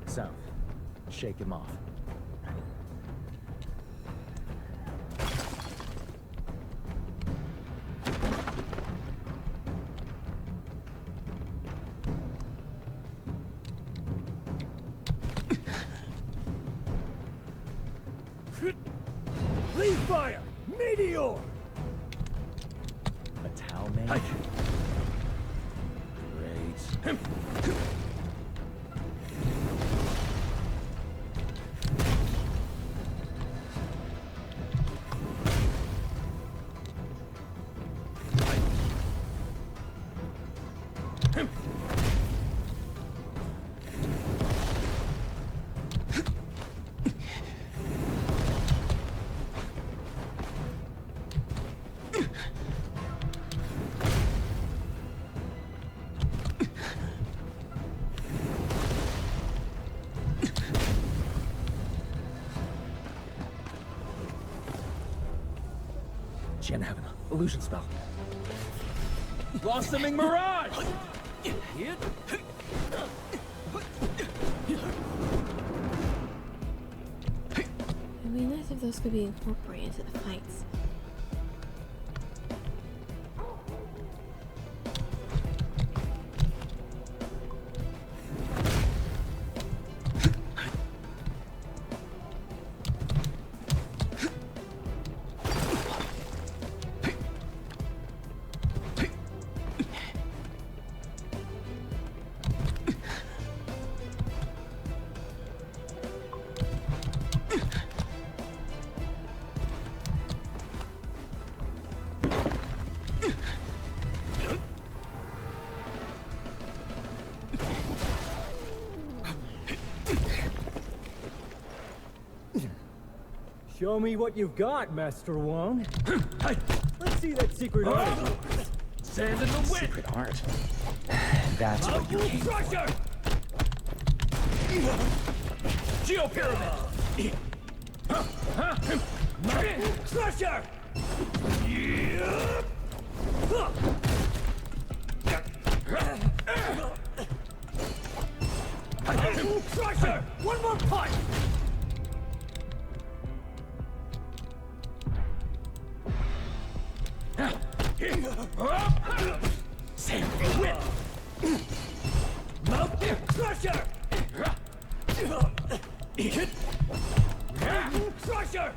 South. Shake him off. Leave fire! Meteor! A Tau mage? Great. Shanhaven, illusion spell. Blossoming Mirage! I mean, nice if those could be incorporated into the fights. Show me what you've got, Master Wong. Let's see that secret art. Sand in the wind! Secret art. That's what you came for. Crusher! Geopyramid! Crusher! Crusher! One more punch! Sand in the wind! Mouth Crusher! Crusher!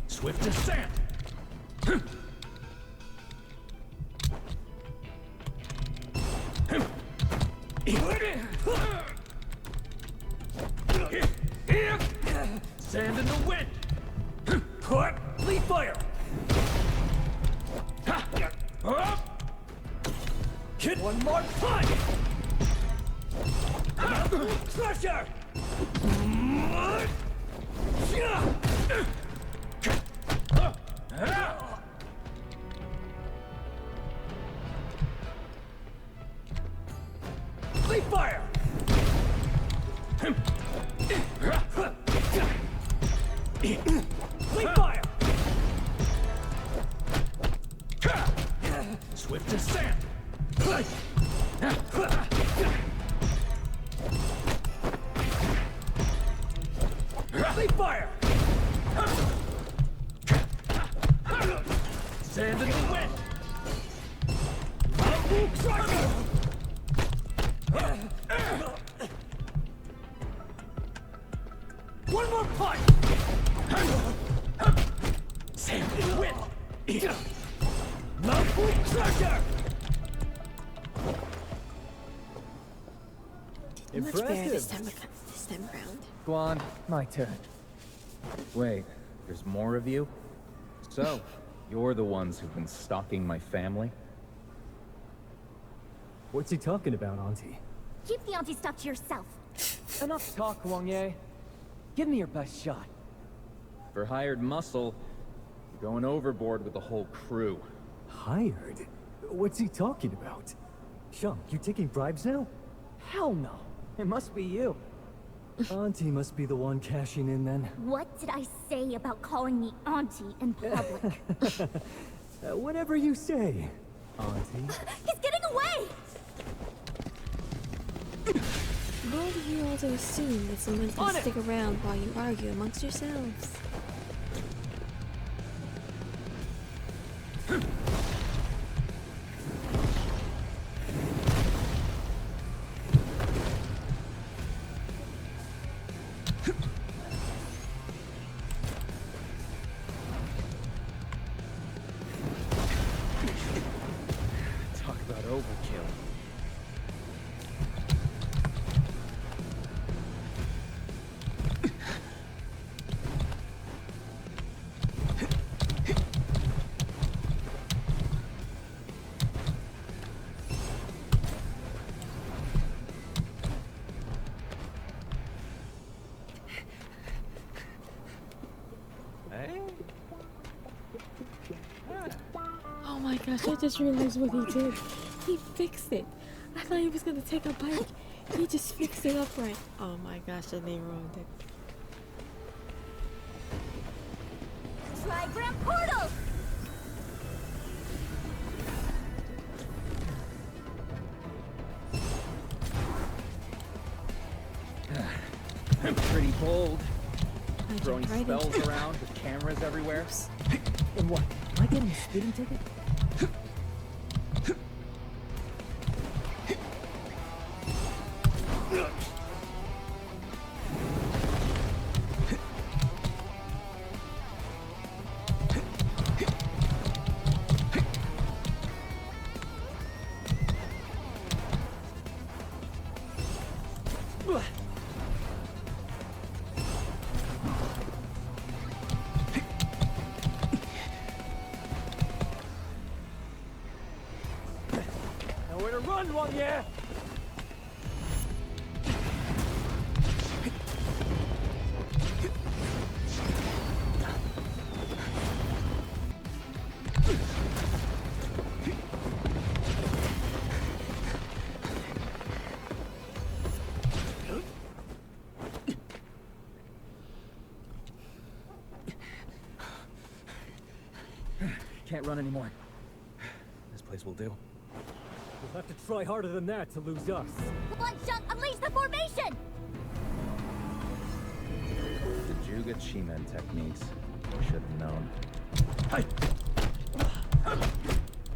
Swift as sand! Sand in the wind! Lead fire! Hit one more punch! Crusher! Lead fire! Lead fire! Swift as sand! Lead fire! Sand in the wind! Crusher! One more punch! Sand in the wind! Crusher! Much better this time around. Go on, my turn. Wait, there's more of you? So, you're the ones who've been stalking my family? What's he talking about, Auntie? Keep the auntie stuff to yourself. Enough talk, Wang Ye. Give me your best shot. For hired muscle, you're going overboard with the whole crew. Hired? What's he talking about? Shum, you taking bribes now? Hell no. It must be you. Auntie must be the one cashing in then. What did I say about calling me auntie in public? Whatever you say, Auntie. He's getting away! Bold of you all to assume that someone's gonna stick around while you argue amongst yourselves. Talk about overkill. Oh my gosh, I just realized what he did. He fixed it. I thought he was gonna take a bite. He just fixed it upright. Oh my gosh, and they ruined it. Trigram portal! Pretty bold. I Throwing jumped right spells into around with cameras everywhere. And what? Am I getting a speeding ticket? Nowhere to run, one, yeah! Can't run anymore. This place will do. We'll have to try harder than that to lose us. Blood jump, unleash the formation! The Juga Chi-Men techniques. I should have known.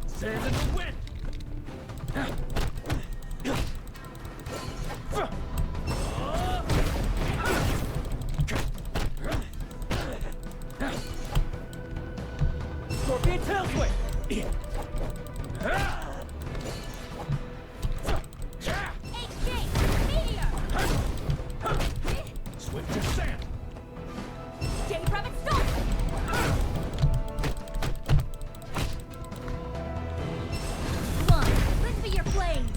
Sand in the wind! Scorpion tail swing! Swift as sand! Rabbit stop! One, let's be your flames!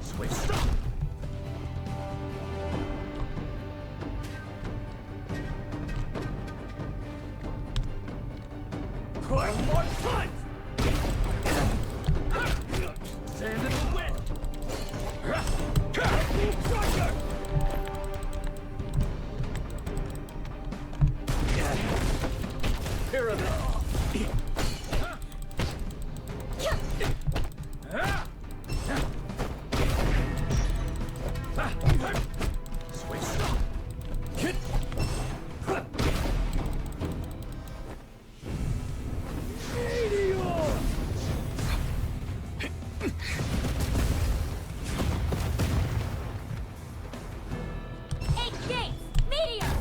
Swift stop! One more punch! Sand in the wind! Striker! Pyramid! Swift stop! Eight gates! Meteor!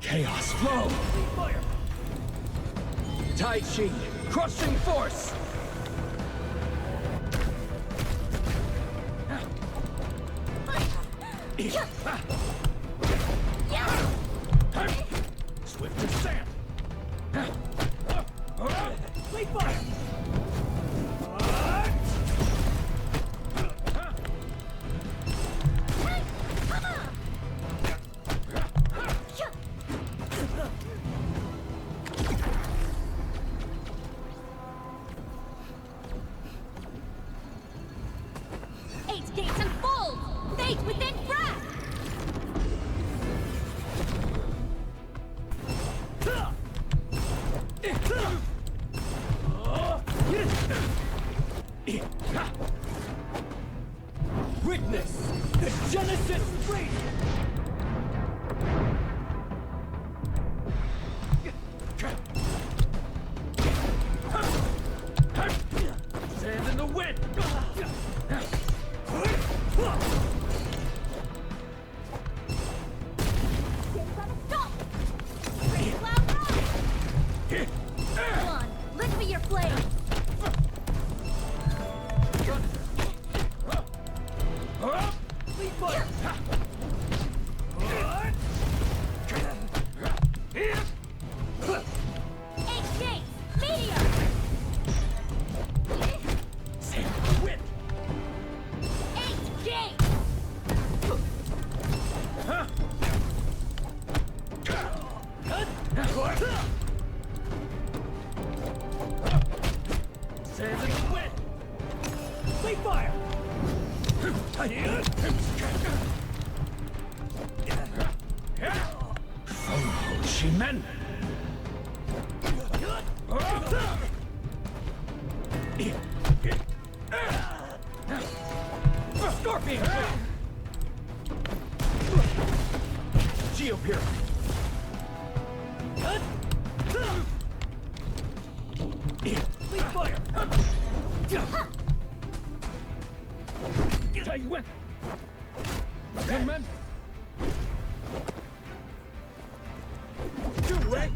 Chaos flow! Tai Chi, crushing force! Swift as sand! Leap fire! Witness the Genesis Radiant! Sand in the wind! Come on, lick me your flame. Eight meteor. Sand in the wind! 8 gates. Sand in the wind! Wait fire! Shimen! Scorpion! Geopyramid! Wait fire! Taiwan! Gunman! Ray!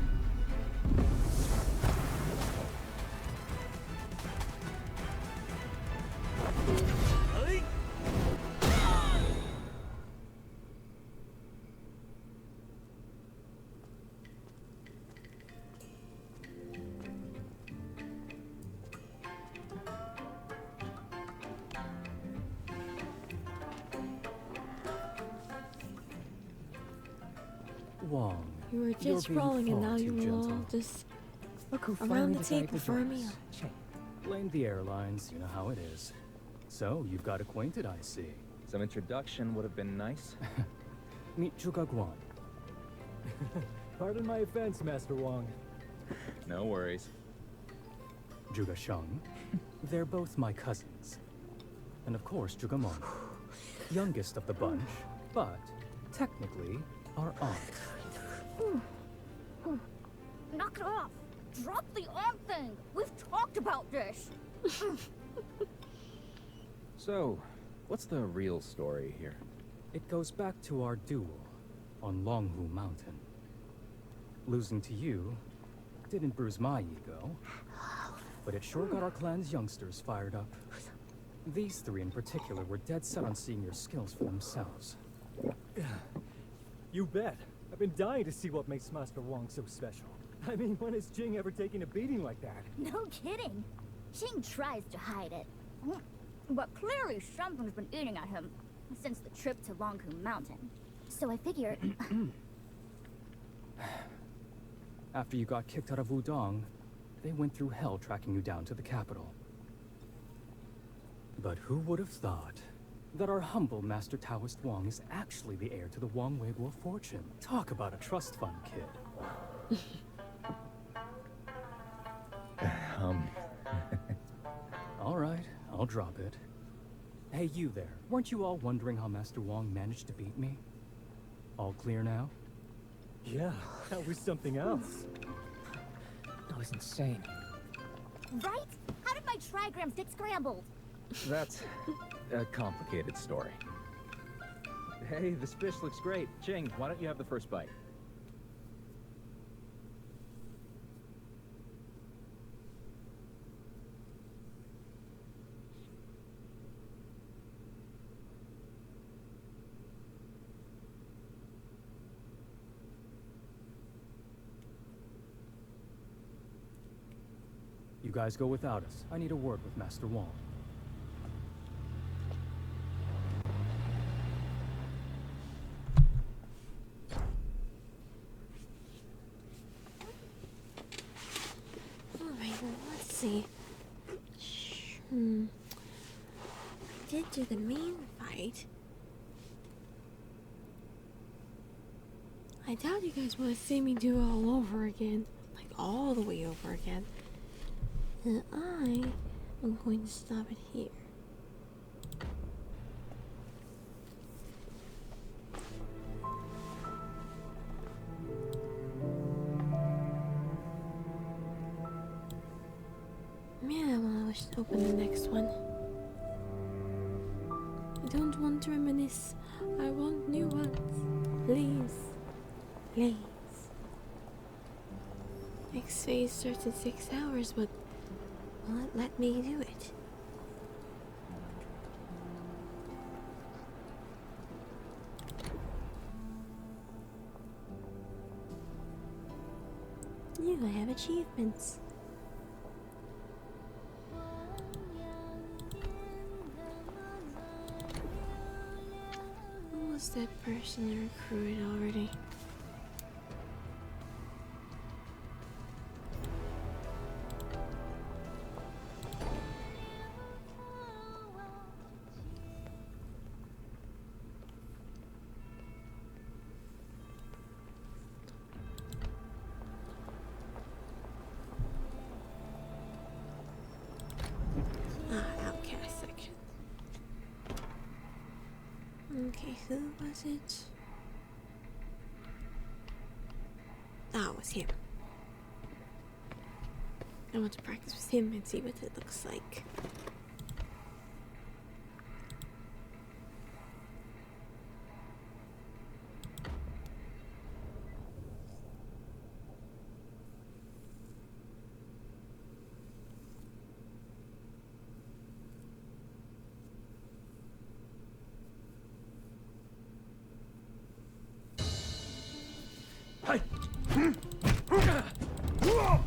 Wong. You were you're just being rolling and far now too you're all gentle. just Look who around finally the decided table to for a join meal. us. Blame the airlines, you know how it is. So, you've got acquainted, I see. Some introduction would have been nice. Meet Zhuge Guan. Pardon my offense, Master Wong. No worries. Zhuge Sheng. They're both my cousins. And of course, Zhuge Meng. Youngest of the bunch, but technically our aunt. Knock it off. Drop the arm thing. We've talked about this. So, what's the real story here? It goes back to our duel on Longhu Mountain. Losing to you didn't bruise my ego, but it sure got our clan's youngsters fired up. These three in particular were dead set on seeing your skills for themselves. You bet. I've been dying to see what makes Master Wong so special. I mean, when has Jing ever taken a beating like that? No kidding. Jing tries to hide it. But clearly something's been eating at him since the trip to Longhu Mountain. So I figured... After you got kicked out of Wudong, they went through hell tracking you down to the capital. But who would have thought that our humble Master Taoist Wong is actually the heir to the Wong Weiguo fortune? Talk about a trust fund kid. All right, I'll drop it. Hey, you there. Weren't you all wondering how Master Wong managed to beat me? All clear now? Yeah, that was something else. That was insane. Right? How did my trigrams get scrambled? That's a complicated story. Hey, this fish looks great. Ching, why don't you have the first bite? You guys go without us. I need a word with Master Wong. Alright, well, let's see. I did do the main fight. I doubt you guys want to see me do it all over again. Like, all the way over again. And I I'm going to stop it here. Man, I wish to open the next one. I don't want to reminisce. I want new ones. Please. Please. Next phase starts in 6 hours, but will it let me do it? Yeah, I have achievements. Who was that person I recruited already? Outcast section. Okay, who was it? Ah, it was him. I want to practice with him and see what it looks like.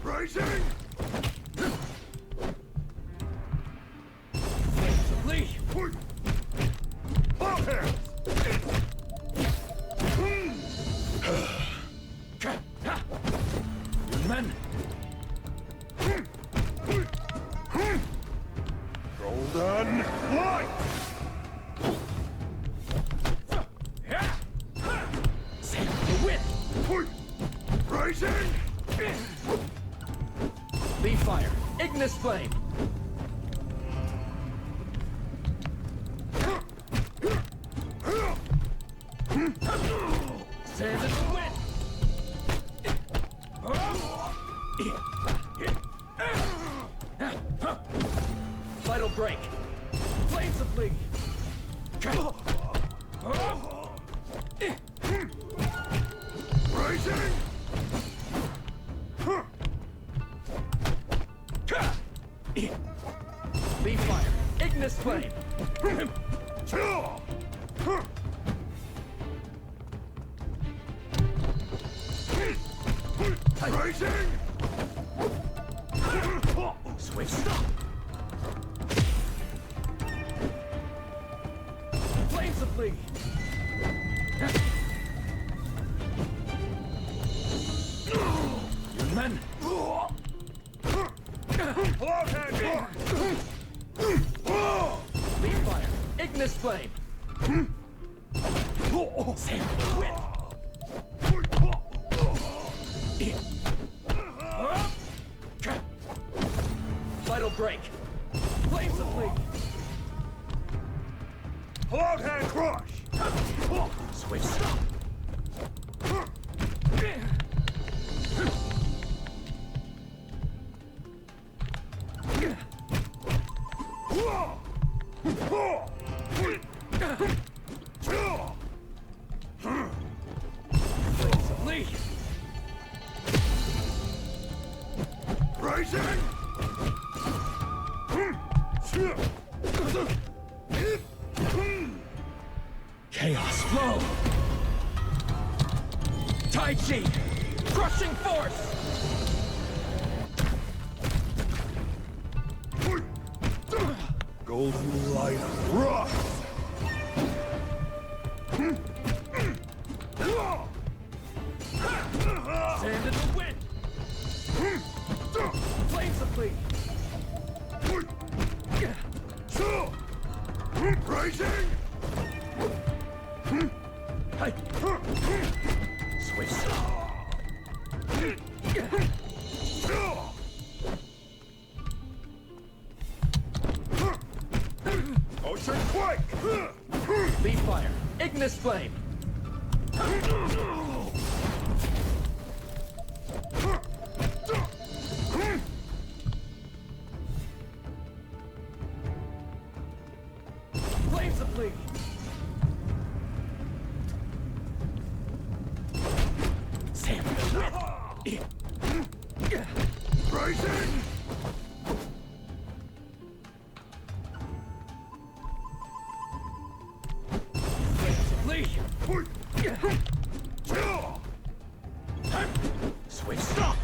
Rising! Lee! Up here! Men! Golden light! Save the win! Rising! Leaf fire! Ignis flame! Sand in the wind! Vital break! Flames of flee! Rising! Leaf fire! Ignis flame! Rising! Switch stop! Flames of flee! You men! Leaf fire! Ignis flame! Sand in the wind! Vital break! Flames of flee! Cloud hand crush! Switch stop! Flames of Lee! Rising! Chaos flow! Tai Chi! Crushing force! Golden light rush! Sand in the wind! Flames of flee! Rising! Switch. strike! Lead fire. Ignis flame. Flames of bleed. Sam. Rising! Flames of bleed. Chill! Switch stop.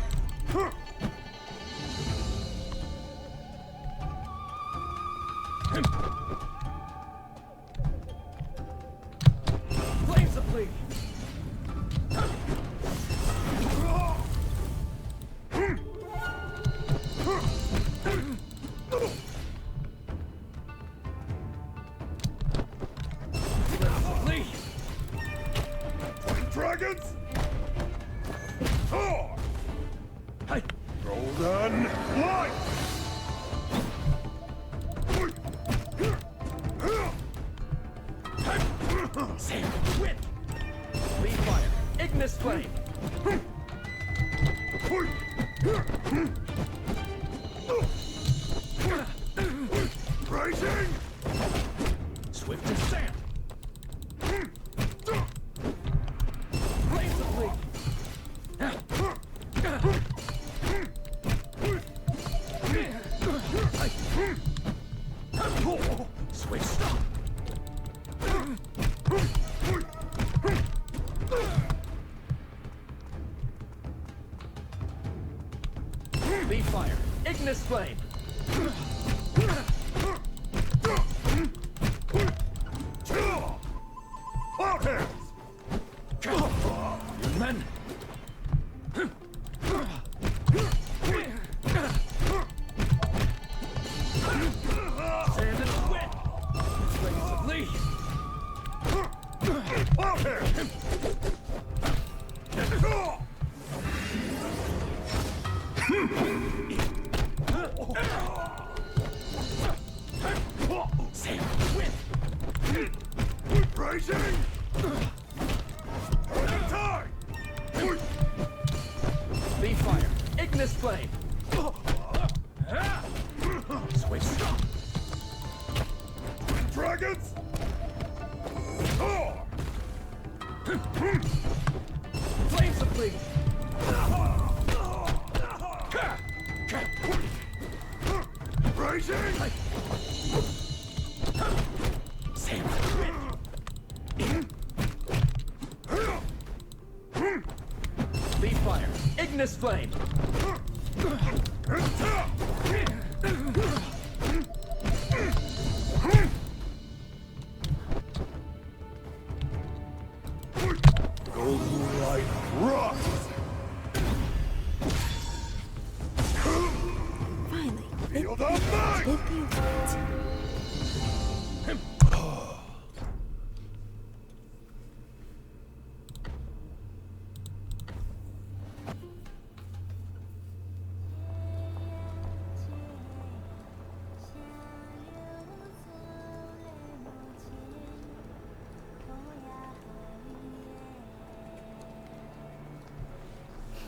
Flames of bleed. Flames of bleed. Dragons! Thor! Hey. Golden light! Sam. Whip. Lead fire. Ignis flame. Rising! Swift as sand. Flames of bleed. Switch stop. Lead fire. Ignis flame. Chill! Out hands! Men. Sand and wet. Flames of lead. Out hands! Sam. Whip. Rising! Time! Lead fire. Ignis flame. Switch stop. Dragons! Thor! Flames of bleed. Rising! Sam. Whip. Lead fire. Ignis flame. Golden light rocks! Finally, Feel the might! with the influence.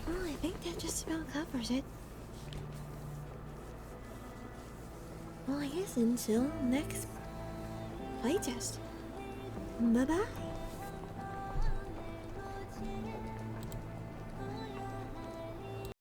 Well, I think that just about covers it. Well, I guess until next playtest. Bye-bye.